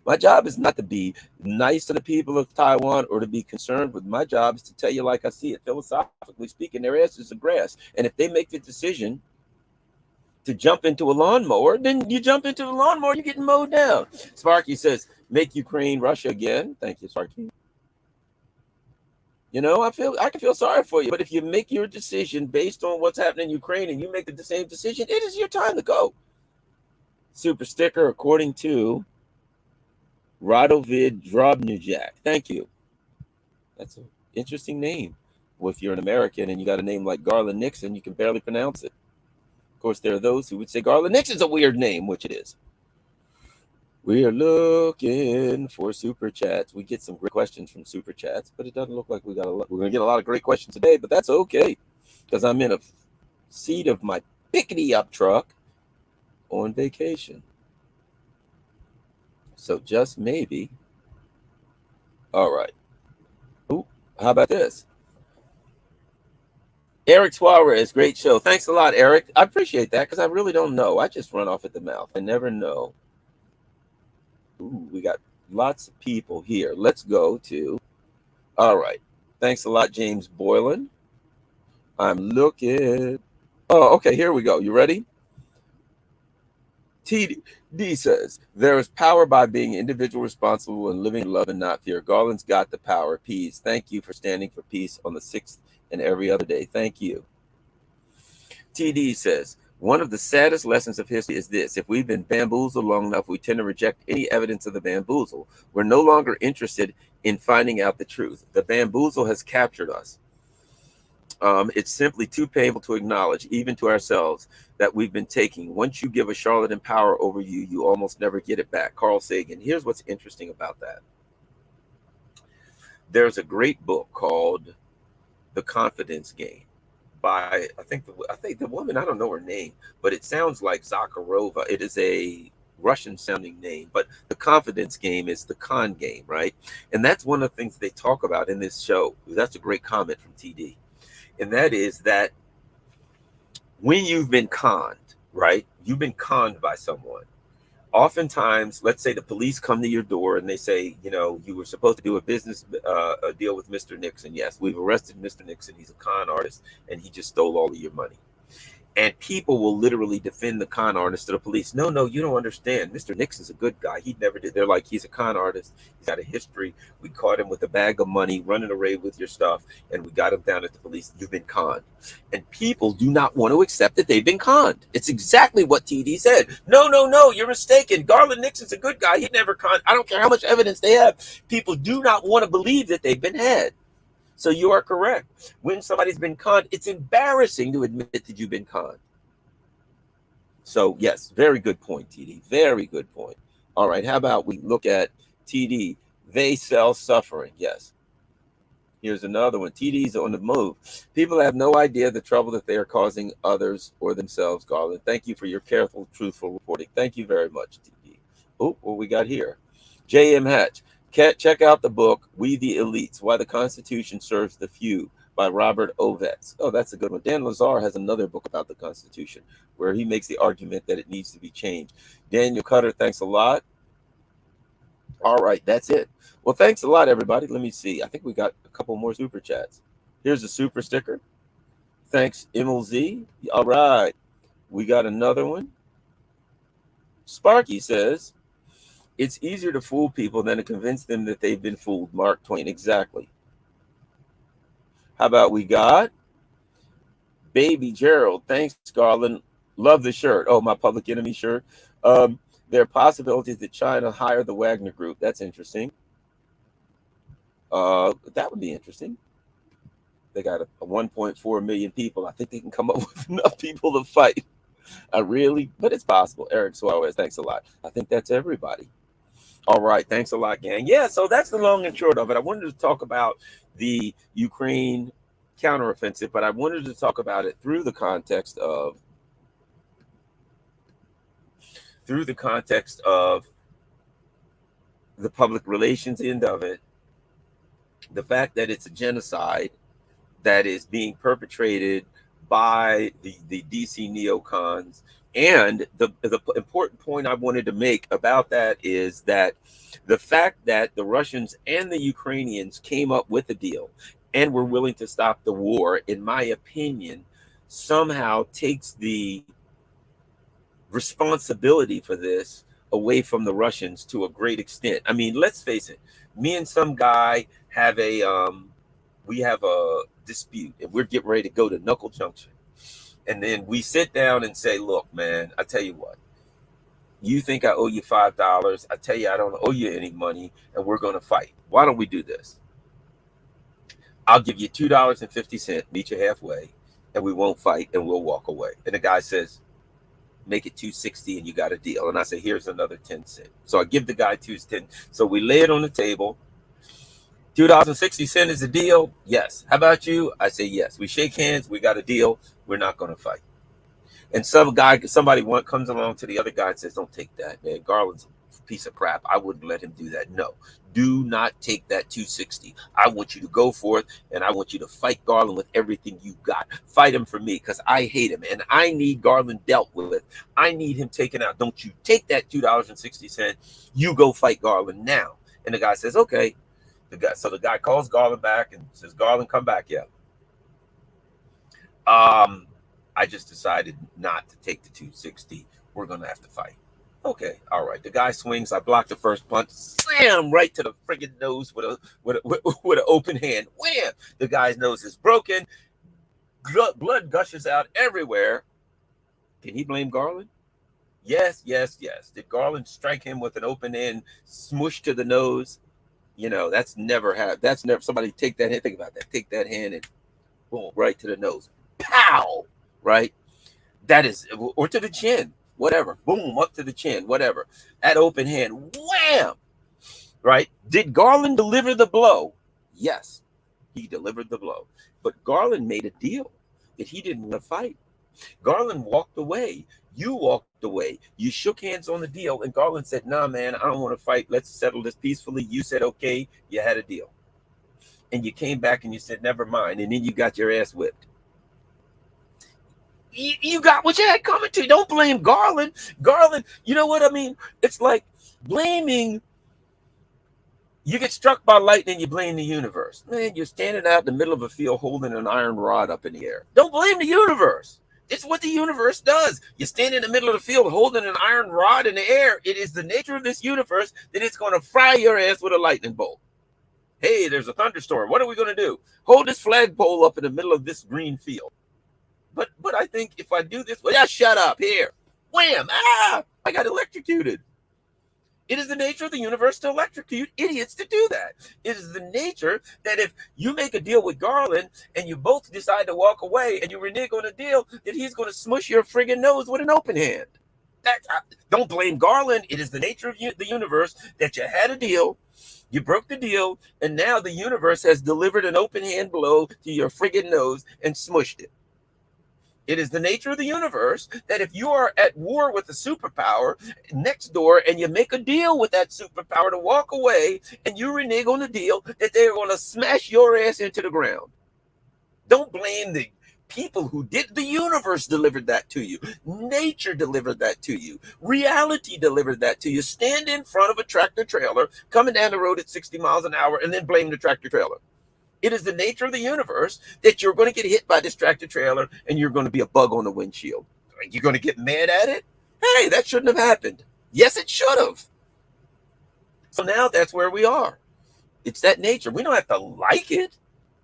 My job is not to be nice to the people of Taiwan or to be concerned with. My job is to tell you like I see it. Philosophically speaking, their asses are grass. And if they make the decision to jump into a lawnmower, then you jump into the lawnmower, you're getting mowed down. Sparky says, make Ukraine Russia again. Thank you, Sparky. I can feel sorry for you. But if you make your decision based on what's happening in Ukraine and you make the same decision, it is your time to go. Super sticker, according to Radovid Drobnijak. Thank you. That's an interesting name. Well, if you're an American and you got a name like Garland Nixon, you can barely pronounce it. Of course, there are those who would say Garland Nixon's a weird name, which it is. We are looking for super chats. We get some great questions from super chats, but it doesn't look like we got a lot. We're going to get a lot of great questions today, but that's okay because I'm in a seat of my pickety up truck on vacation. So just maybe. All right. Ooh, how about this? Eric Suarez, great show. Thanks a lot, Eric. I appreciate that because I really don't know. I just run off at the mouth. I never know. Ooh, we got lots of people here. Let's go to. All right. Thanks a lot, James Boylan. I'm looking. Oh, okay. Here we go. You ready? TD says, there is power by being individual, responsible, and living love and not fear. Garland's got the power. Peace. Thank you for standing for peace on the 6th and every other day. Thank you. TD says, one of the saddest lessons of history is this. If we've been bamboozled long enough, we tend to reject any evidence of the bamboozle. We're no longer interested in finding out the truth. The bamboozle has captured us. It's simply too painful to acknowledge, even to ourselves, that we've been taking. Once you give a charlatan power over you, you almost never get it back. Carl Sagan. Here's what's interesting about that. There's a great book called The Confidence Game by, I think the woman, I don't know her name, but it sounds like Zakharova. It is a Russian sounding name, but the confidence game is the con game, right? And that's one of the things they talk about in this show. That's a great comment from TD. And that is that when you've been conned, right? You've been conned by someone. Oftentimes, let's say the police come to your door and they say, you know, you were supposed to do a business a deal with Mr. Nixon. Yes, we've arrested Mr. Nixon. He's a con artist and he just stole all of your money. And people will literally defend the con artist to the police. No, you don't understand. Mr. Nixon's a good guy. He never did. They're like, he's a con artist. He's got a history. We caught him with a bag of money, running away with your stuff, and we got him down at the police. You've been conned. And people do not want to accept that they've been conned. It's exactly what TD said. No, you're mistaken. Garland Nixon's a good guy. He never conned. I don't care how much evidence they have. People do not want to believe that they've been had. So you are correct. When somebody's been conned, it's embarrassing to admit that you've been conned. So yes, very good point, TD. Very good point. All right, how about we look at TD? They sell suffering. Yes. Here's another one. TD's on the move. People have no idea the trouble that they are causing others or themselves, Garland. Thank you for your careful, truthful reporting. Thank you very much, TD. Oh, what we got here? J.M. Hatch. Check out the book, We the Elites, Why the Constitution Serves the Few by Robert Ovitz. Oh, that's a good one. Dan Lazar has another book about the Constitution where he makes the argument that it needs to be changed. Daniel Cutter, thanks a lot. All right, that's it. Well, thanks a lot, everybody. Let me see. I think we got a couple more super chats. Here's a super sticker. Thanks, MLZ. All right, we got another one. Sparky says, it's easier to fool people than to convince them that they've been fooled. Mark Twain. Exactly. How about we got Baby Gerald? Thanks, Garland. Love the shirt. Oh, my Public Enemy shirt. There are possibilities that China hire the Wagner Group. That's interesting. That would be interesting. They got a 1.4 million people. I think they can come up with enough people to fight. But it's possible. Eric Suarez, thanks a lot. I think that's everybody. All right. Thanks a lot, gang. Yeah, so that's the long and short of it. I wanted to talk about the Ukraine counteroffensive, but I wanted to talk about it through the context of the public relations end of it, the fact that it's a genocide that is being perpetrated by the DC neocons. And the important point I wanted to make about that is that the fact that the Russians and the Ukrainians came up with a deal and were willing to stop the war, in my opinion, somehow takes the responsibility for this away from the Russians to a great extent. I mean, let's face it, me and some guy have a dispute and we're getting ready to go to Knuckle Junction. And then we sit down and say, look, man, I tell you what, you think I owe you $5. I tell you, I don't owe you any money and we're going to fight. Why don't we do this? I'll give you $2.50, meet you halfway, and we won't fight and we'll walk away. And the guy says, make it 260 and you got a deal. And I say, here's another 10 cents. So I give the guy 210. So we lay it on the table. $2.60 is the deal. Yes. How about you? I say, yes. We shake hands. We got a deal. We're not going to fight. And somebody comes along to the other guy and says, don't take that, man. Garland's a piece of crap. I wouldn't let him do that. No, do not take that 260. I want you to go for it, and I want you to fight Garland with everything you got. Fight him for me, because I hate him, and I need Garland dealt with. I need him taken out. Don't you take that $2.60. You go fight Garland now. And the guy says, okay. So the guy calls Garland back and says, Garland, come back. Yeah. I just decided not to take the 260. We're going to have to fight. Okay, all right. The guy swings. I block the first punch. Slam right to the friggin' nose with an open hand. Wham! The guy's nose is broken. Blood gushes out everywhere. Can he blame Garland? Yes, yes, yes. Did Garland strike him with an open hand, smush to the nose? You know, that's never somebody take that hand. Think about that. Take that hand and boom, right to the nose. Pow! Right? That is, or to the chin, whatever. Boom, up to the chin, whatever. At open hand, wham! Right? Did Garland deliver the blow? Yes, he delivered the blow. But Garland made a deal that he didn't want to fight. Garland walked away. You walked away. You shook hands on the deal, and Garland said, nah, man, I don't want to fight. Let's settle this peacefully. You said, okay, you had a deal. And you came back and you said, never mind. And then you got your ass whipped. You got what you had coming to you. Don't blame Garland. Garland, you know what I mean? It's like blaming. You get struck by lightning, you blame the universe. Man, you're standing out in the middle of a field holding an iron rod up in the air. Don't blame the universe. It's what the universe does. You stand in the middle of the field holding an iron rod in the air. It is the nature of this universe that it's going to fry your ass with a lightning bolt. Hey, there's a thunderstorm. What are we going to do? Hold this flagpole up in the middle of this green field. But I think if I do this, well, yeah, shut up here. Wham! Ah! I got electrocuted. It is the nature of the universe to electrocute idiots to do that. It is the nature that if you make a deal with Garland and you both decide to walk away and you renege on a deal, that he's going to smush your friggin' nose with an open hand. Don't blame Garland. It is the nature of the universe that you had a deal, you broke the deal, and now the universe has delivered an open hand blow to your friggin' nose and smushed it. It is the nature of the universe that if you are at war with a superpower next door and you make a deal with that superpower to walk away and you renege on the deal, that they're going to smash your ass into the ground. Don't blame the people who did. The universe delivered that to you. Nature delivered that to you. Reality delivered that to you. Stand in front of a tractor trailer coming down the road at 60 miles an hour and then blame the tractor trailer. It is the nature of the universe that you're going to get hit by this tractor trailer and you're going to be a bug on the windshield. You're going to get mad at it? Hey, that shouldn't have happened. Yes, it should have. So now that's where we are. It's that nature. We don't have to like it,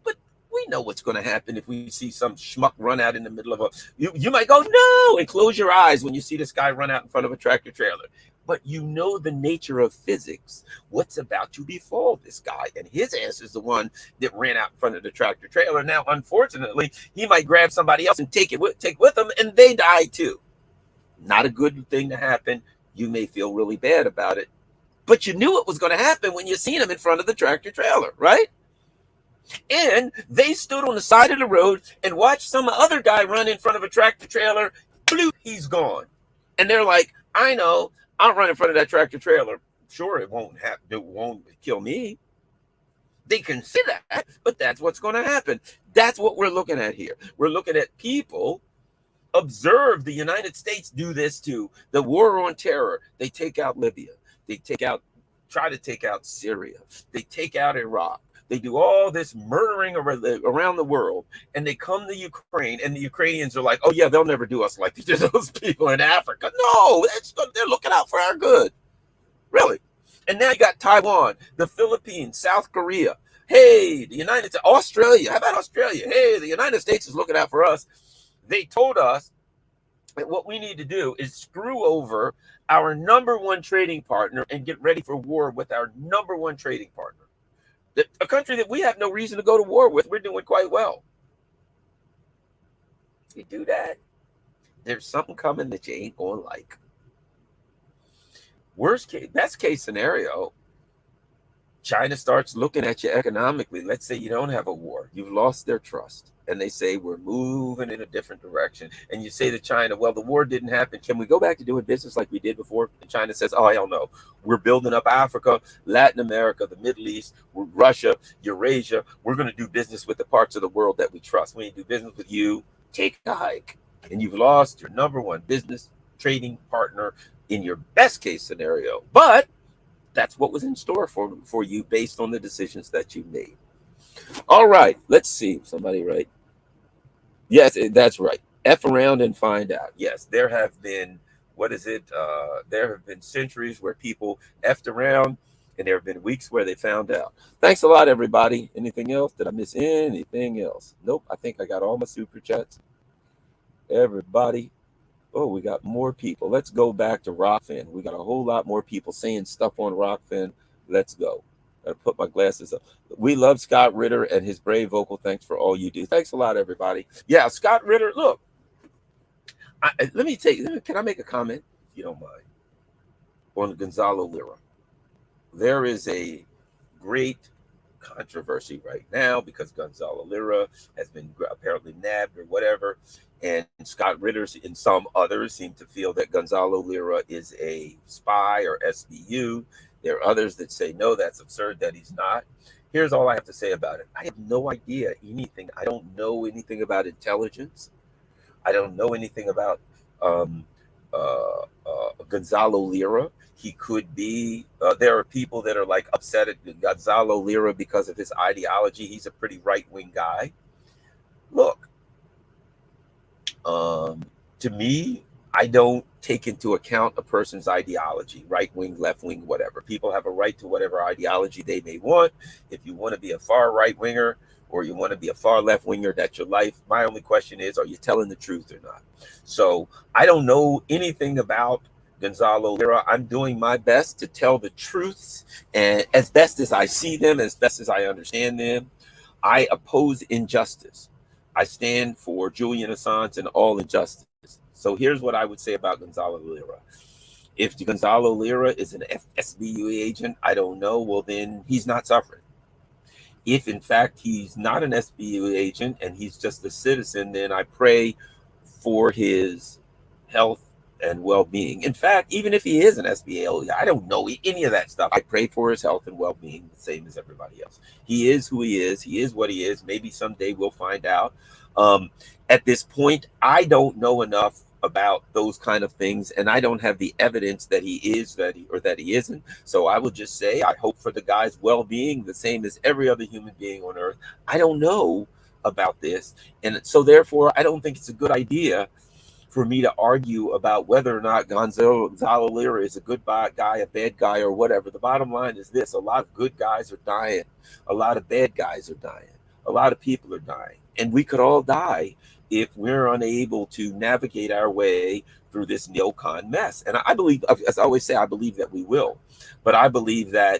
but we know what's going to happen if we see some schmuck run out in the middle of you might go, no, and close your eyes when you see this guy run out in front of a tractor trailer. But you know the nature of physics, what's about to befall this guy. And his ass is the one that ran out in front of the tractor trailer. Now, unfortunately, he might grab somebody else and take with him, and they die too. Not a good thing to happen. You may feel really bad about it, but you knew it was going to happen when you seen him in front of the tractor trailer, right? And they stood on the side of the road and watched some other guy run in front of a tractor trailer. Bloop, he's gone. And they're like, I know. I'll run in front of that tractor trailer. Sure, it won't kill me. They can see that, but that's what's going to happen. That's what we're looking at here. We're looking at people observe the United States do this too. The war on terror. They take out Libya. They try to take out Syria. They take out Iraq. They do all this murdering around the world, and they come to Ukraine, and the Ukrainians are like, oh, yeah, they'll never do us like this. Those people in Africa. No, they're looking out for our good. Really. And now you got Taiwan, the Philippines, South Korea. Hey, the United States, Australia. How about Australia? Hey, the United States is looking out for us. They told us that what we need to do is screw over our number one trading partner and get ready for war with our number one trading partner. A country that we have no reason to go to war with. We're doing quite well. You do that. There's something coming that you ain't gonna like. Best case scenario, China starts looking at you economically. Let's say you don't have a war, you've lost their trust, and they say we're moving in a different direction. And you say to China, well, the war didn't happen. Can we go back to doing business like we did before? And China says, oh, hell no. We're building up Africa, Latin America, the Middle East, Russia, Eurasia. We're going to do business with the parts of the world that we trust. We do business with you, take a hike. And you've lost your number one business trading partner in your best case scenario. But that's what was in store for you based on the decisions that you made. All right, let's see. Somebody right? Yes, that's right. F around and find out. Yes, there have been, what is it? There have been centuries where people effed around, and there have been weeks where they found out. Thanks a lot, everybody. Anything else? Did I miss anything else? Nope. I think I got all my super chats. Everybody. Oh, we got more people. Let's go back to Rockfin. We got a whole lot more people saying stuff on Rockfin. Let's go. Gotta put my glasses up. We love Scott Ritter and his brave vocal. Thanks for all you do. Thanks a lot, everybody. Yeah, Scott Ritter. Look, can I make a comment, if you don't mind, on Gonzalo Lira? There is a great controversy right now because Gonzalo Lira has been apparently nabbed or whatever. And Scott Ritter and some others seem to feel that Gonzalo Lira is a spy or SBU. There are others that say, no, that's absurd, that he's not. Here's all I have to say about it. I have no idea anything. I don't know anything about intelligence. I don't know anything about um, Gonzalo Lira. He could be, there are people that are like upset at Gonzalo Lira because of his ideology. He's a pretty right-wing guy. Look, to me, I don't take into account a person's ideology, right wing, left wing, whatever. People have a right to whatever ideology they may want. If you want to be a far right winger or you want to be a far left winger, that's your life. My only question is, are you telling the truth or not? So I don't know anything about Gonzalo Lira. I'm doing my best to tell the truths, and as best as I see them, as best as I understand them. I oppose injustice. I stand for Julian Assange and all injustice. So here's what I would say about Gonzalo Lira. If Gonzalo Lira is an SBU agent, I don't know, well, then he's not suffering. If, in fact, he's not an SBU agent and he's just a citizen, then I pray for his health and well-being. In fact, even if he is an SBA, I don't know any of that stuff. I pray for his health and well-being the same as everybody else. He is who he is. He is what he is. Maybe someday we'll find out. At this point, I don't know enough about those kind of things, and I don't have the evidence that he is that he isn't. So I will just say I hope for the guy's well-being the same as every other human being on earth. I don't know about this, and so therefore I don't think it's a good idea for me to argue about whether or not Gonzalo Lira is a good guy, a bad guy, or whatever. The bottom line is this: a lot of good guys are dying, a lot of bad guys are dying, a lot of people are dying, and we could all die if we're unable to navigate our way through this neocon mess. And I believe, as I always say, I believe that we will. But I believe that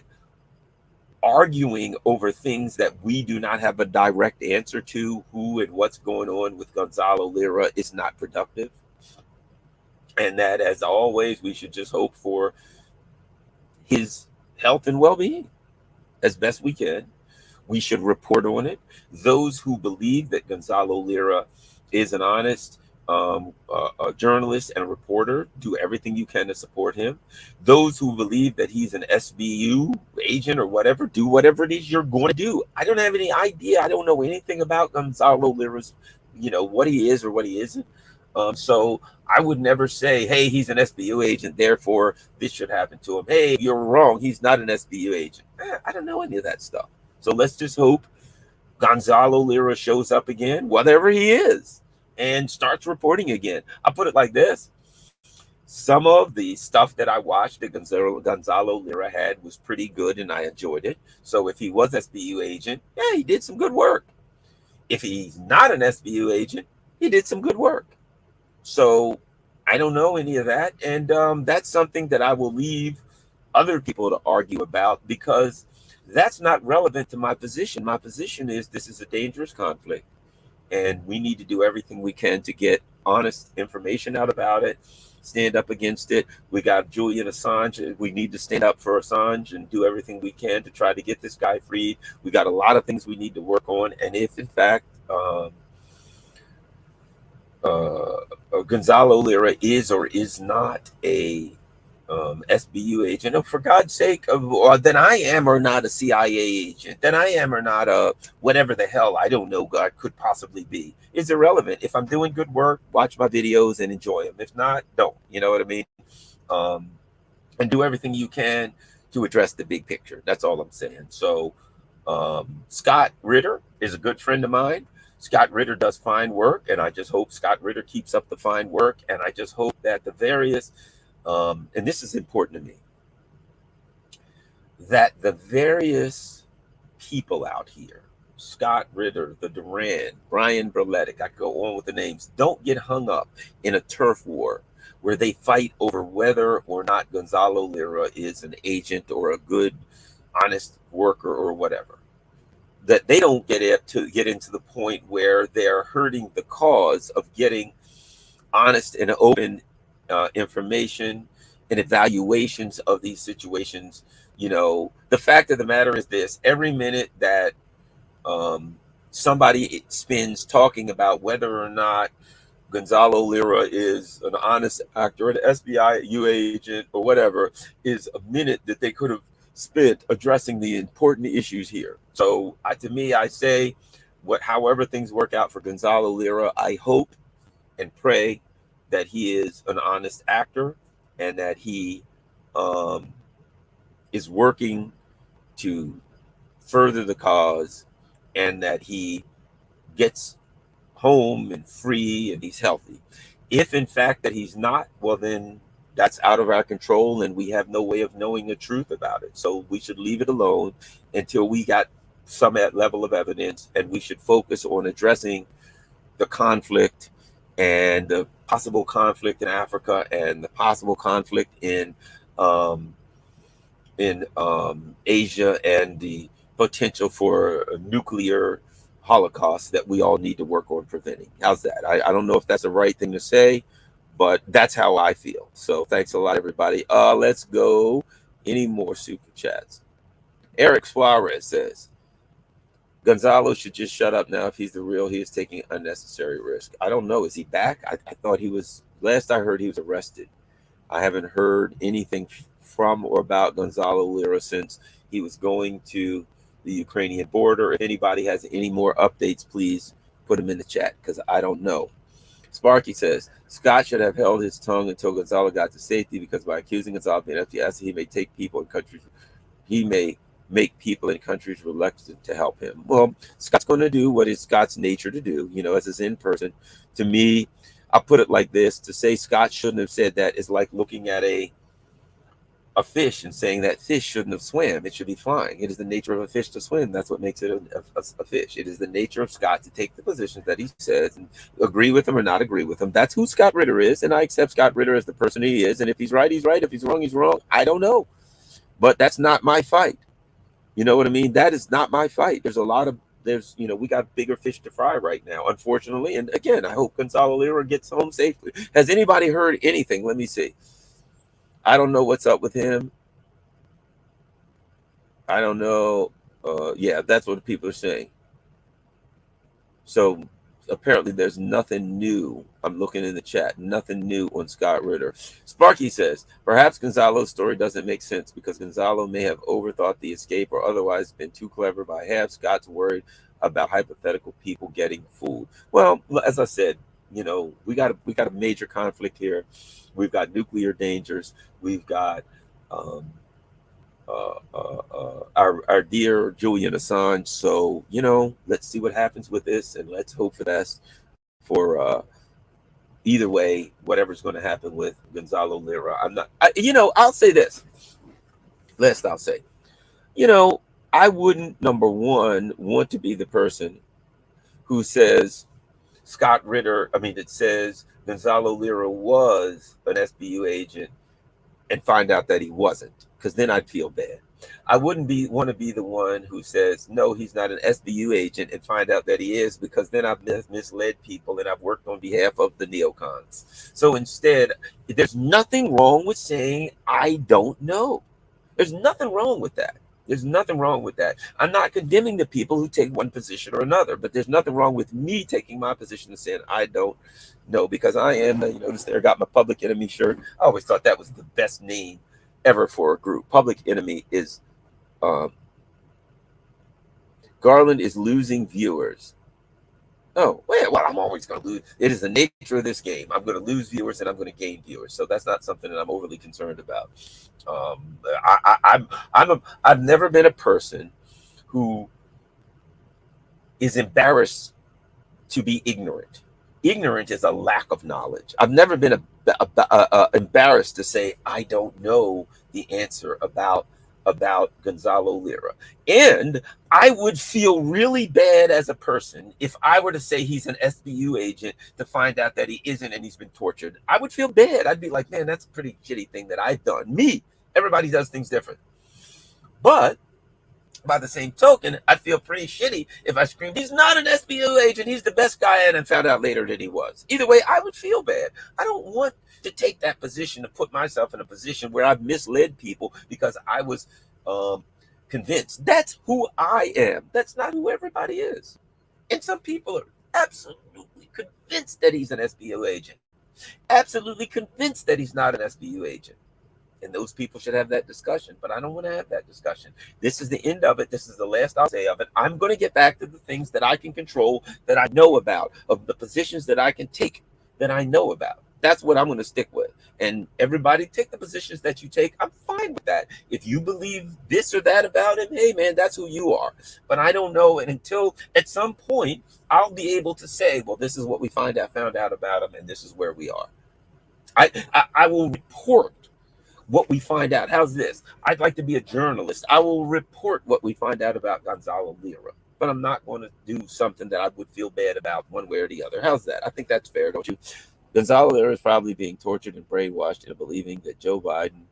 arguing over things that we do not have a direct answer to, who and what's going on with Gonzalo Lira, is not productive. And that, as always, we should just hope for his health and well-being as best we can. We should report on it. Those who believe that Gonzalo Lira is an honest a journalist and a reporter, do everything you can to support him. Those who believe that he's an SBU agent or whatever, do whatever it is you're going to do. I don't have any idea. I don't know anything about Gonzalo Lira's, what he is or what he isn't. So I would never say, hey, he's an SBU agent, therefore this should happen to him. Hey, you're wrong. He's not an SBU agent. I don't know any of that stuff. So let's just hope Gonzalo Lira shows up again, whatever he is, and starts reporting again. I'll put it like this. Some of the stuff that I watched that Gonzalo Lira had was pretty good, and I enjoyed it. So if he was SBU agent, yeah, he did some good work. If he's not an SBU agent, he did some good work. So I don't know any of that. And that's something that I will leave other people to argue about, because that's not relevant to my position. My position is this is a dangerous conflict, and we need to do everything we can to get honest information out about it, stand up against it. We got Julian Assange. We need to stand up for Assange and do everything we can to try to get this guy freed. We got a lot of things we need to work on. And if, in fact, Gonzalo Lira is or is not a SBU agent, oh, for God's sake, then I am or not a CIA agent, then I am or not a whatever the hell, I don't know, God could possibly be. It's irrelevant. If I'm doing good work, watch my videos and enjoy them. If not, don't. You know what I mean? And do everything you can to address the big picture. That's all I'm saying. So Scott Ritter is a good friend of mine. Scott Ritter does fine work, and I just hope Scott Ritter keeps up the fine work. And I just hope that the various, and this is important to me, that the various people out here, Scott Ritter, the Duran, Brian Berletic, I go on with the names, don't get hung up in a turf war where they fight over whether or not Gonzalo Lira is an agent or a good, honest worker or whatever. That they don't get into the point where they're hurting the cause of getting honest and open information and evaluations of these situations. You know, the fact of the matter is this: every minute that somebody spends talking about whether or not Gonzalo Lira is an honest actor, an SBIU agent, or whatever, is a minute that they could have spent addressing the important issues here. So to me, I say, however things work out for Gonzalo Lira, I hope and pray that he is an honest actor and that he is working to further the cause and that he gets home and free and he's healthy. If in fact that he's not, well then that's out of our control and we have no way of knowing the truth about it. So we should leave it alone until we got some level of evidence, and we should focus on addressing the conflict and the possible conflict in Africa and the possible conflict in Asia and the potential for a nuclear holocaust that we all need to work on preventing. How's that? I don't know if that's the right thing to say, but that's how I feel. So thanks a lot, everybody. Let's go. Any more super chats? Eric Suarez says, Gonzalo should just shut up now. If he's the real, he is taking unnecessary risk. I don't know. Is he back? I thought he was, last I heard he was arrested. I haven't heard anything from or about Gonzalo Lira since he was going to the Ukrainian border. If anybody has any more updates, please put them in the chat because I don't know. Sparky says, Scott should have held his tongue until Gonzalo got to safety because by accusing Gonzalo of being FTS, he may take people in countries, he may make people in countries reluctant to help him. Well, Scott's going to do what is Scott's nature to do, you know, as his in person. To me, I'll put it like this: to say Scott shouldn't have said that is like looking at a fish and saying that fish shouldn't have swam. It should be flying. It is the nature of a fish to swim. That's what makes it a fish. It is the nature of Scott to take the positions that he says and agree with them or not agree with them. That's who Scott Ritter is, and I accept Scott Ritter as the person he is. And if he's right, he's right. If he's wrong, he's wrong. I don't know. But that's not my fight. You know what I mean? That is not my fight. We got bigger fish to fry right now, unfortunately. And again, I hope Gonzalo Lira gets home safely. Has anybody heard anything? Let me see. I don't know what's up with him. I don't know. Yeah, that's what the people are saying. So apparently there's nothing new. I'm looking in the chat. Nothing new on Scott Ritter. Sparky says, perhaps Gonzalo's story doesn't make sense because Gonzalo may have overthought the escape or otherwise been too clever by half. Scott's worried about hypothetical people getting fooled. Well, as I said, you know, we got a major conflict here. We've got nuclear dangers. We've got our dear Julian Assange. So, you know, let's see what happens with this, and let's hope for that. For either way, whatever's going to happen with Gonzalo Lira, I'll say this. Last I'll say, you know, I wouldn't, number one, want to be the person who says it says Gonzalo Lira was an SBU agent and find out that he wasn't, because then I'd feel bad. I wouldn't want to be the one who says, no, he's not an SBU agent and find out that he is, because then I've misled people and I've worked on behalf of the neocons. So instead, there's nothing wrong with saying, I don't know. There's nothing wrong with that. There's nothing wrong with that. I'm not condemning the people who take one position or another, but there's nothing wrong with me taking my position and saying, I don't know, because I am, you notice there, I got my Public Enemy shirt. I always thought that was the best name ever for a group. Public Enemy is, Garland is losing viewers. Oh, well, I'm always going to lose. It is the nature of this game. I'm going to lose viewers and I'm going to gain viewers. So that's not something that I'm overly concerned about. I've never been a person who is embarrassed to be ignorant. Ignorant is a lack of knowledge. I've never been embarrassed to say I don't know the answer about Gonzalo Lira. And I would feel really bad as a person if I were to say he's an SBU agent to find out that he isn't and he's been tortured. I would feel bad. I'd be like, man, that's a pretty shitty thing that I've done. Me. Everybody does things different. But by the same token, I'd feel pretty shitty if I screamed, he's not an SBU agent, he's the best guy, and I found out later that he was. Either way, I would feel bad. I don't want to take that position, to put myself in a position where I've misled people because I was convinced. That's who I am. That's not who everybody is. And some people are absolutely convinced that he's an SBU agent. Absolutely convinced that he's not an SBU agent. And those people should have that discussion, but I don't want to have that discussion. This is the end of it. This is the last I'll say of it. I'm going to get back to the things that I can control, that I know about, of the positions that I can take, that I know about. That's what I'm going to stick with. And everybody take the positions that you take. I'm fine with that. If you believe this or that about him, hey, man, that's who you are. But I don't know. And until at some point, I'll be able to say, well, this is what we found out about him, and this is where we are. I will report what we find out. How's this? I'd like to be a journalist. I will report what we find out about Gonzalo Lira, but I'm not going to do something that I would feel bad about one way or the other. How's that? I think that's fair, don't you? Gonzalo Lira is probably being tortured and brainwashed into believing that Joe Biden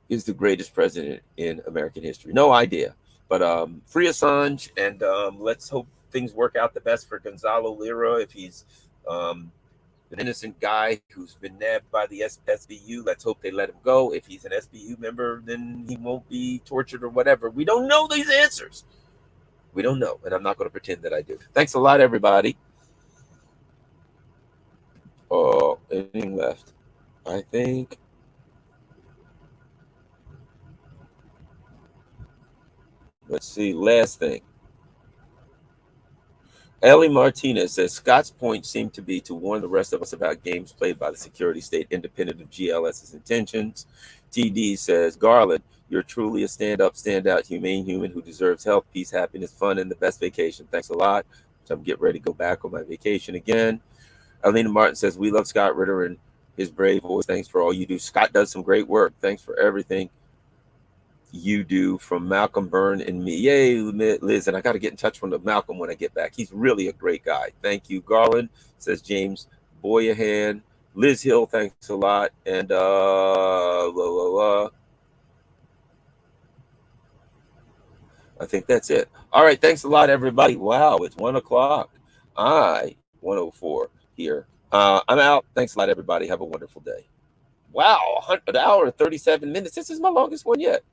is the greatest president in American history. No idea. But free Assange, and let's hope things work out the best for Gonzalo Lira. If he's an innocent guy who's been nabbed by the SBU, let's hope they let him go. If he's an SBU member, then he won't be tortured or whatever. We don't know these answers. We don't know, and I'm not going to pretend that I do. Thanks a lot, everybody. Oh, anything left? I think. Let's see. Last thing. Ellie Martinez says Scott's point seemed to be to warn the rest of us about games played by the security state independent of GLS's intentions. TD says, Garland, you're truly a stand-up, stand-out, humane human who deserves help, peace, happiness, fun, and the best vacation. Thanks a lot. I'm getting ready to go back on my vacation again. Alina Martin says, we love Scott Ritter and his brave voice. Thanks for all you do. Scott does some great work. Thanks for everything you do, from Malcolm Byrne and me. Yay, Liz. And I got to get in touch with Malcolm when I get back. He's really a great guy. Thank you. Garland, says James Boyahan. Liz Hill, thanks a lot. And I think that's it. All right. Thanks a lot, everybody. Wow, it's 1 o'clock. 1:04 here. I'm out. Thanks a lot, everybody. Have a wonderful day. Wow, an hour and 37 minutes. This is my longest one yet.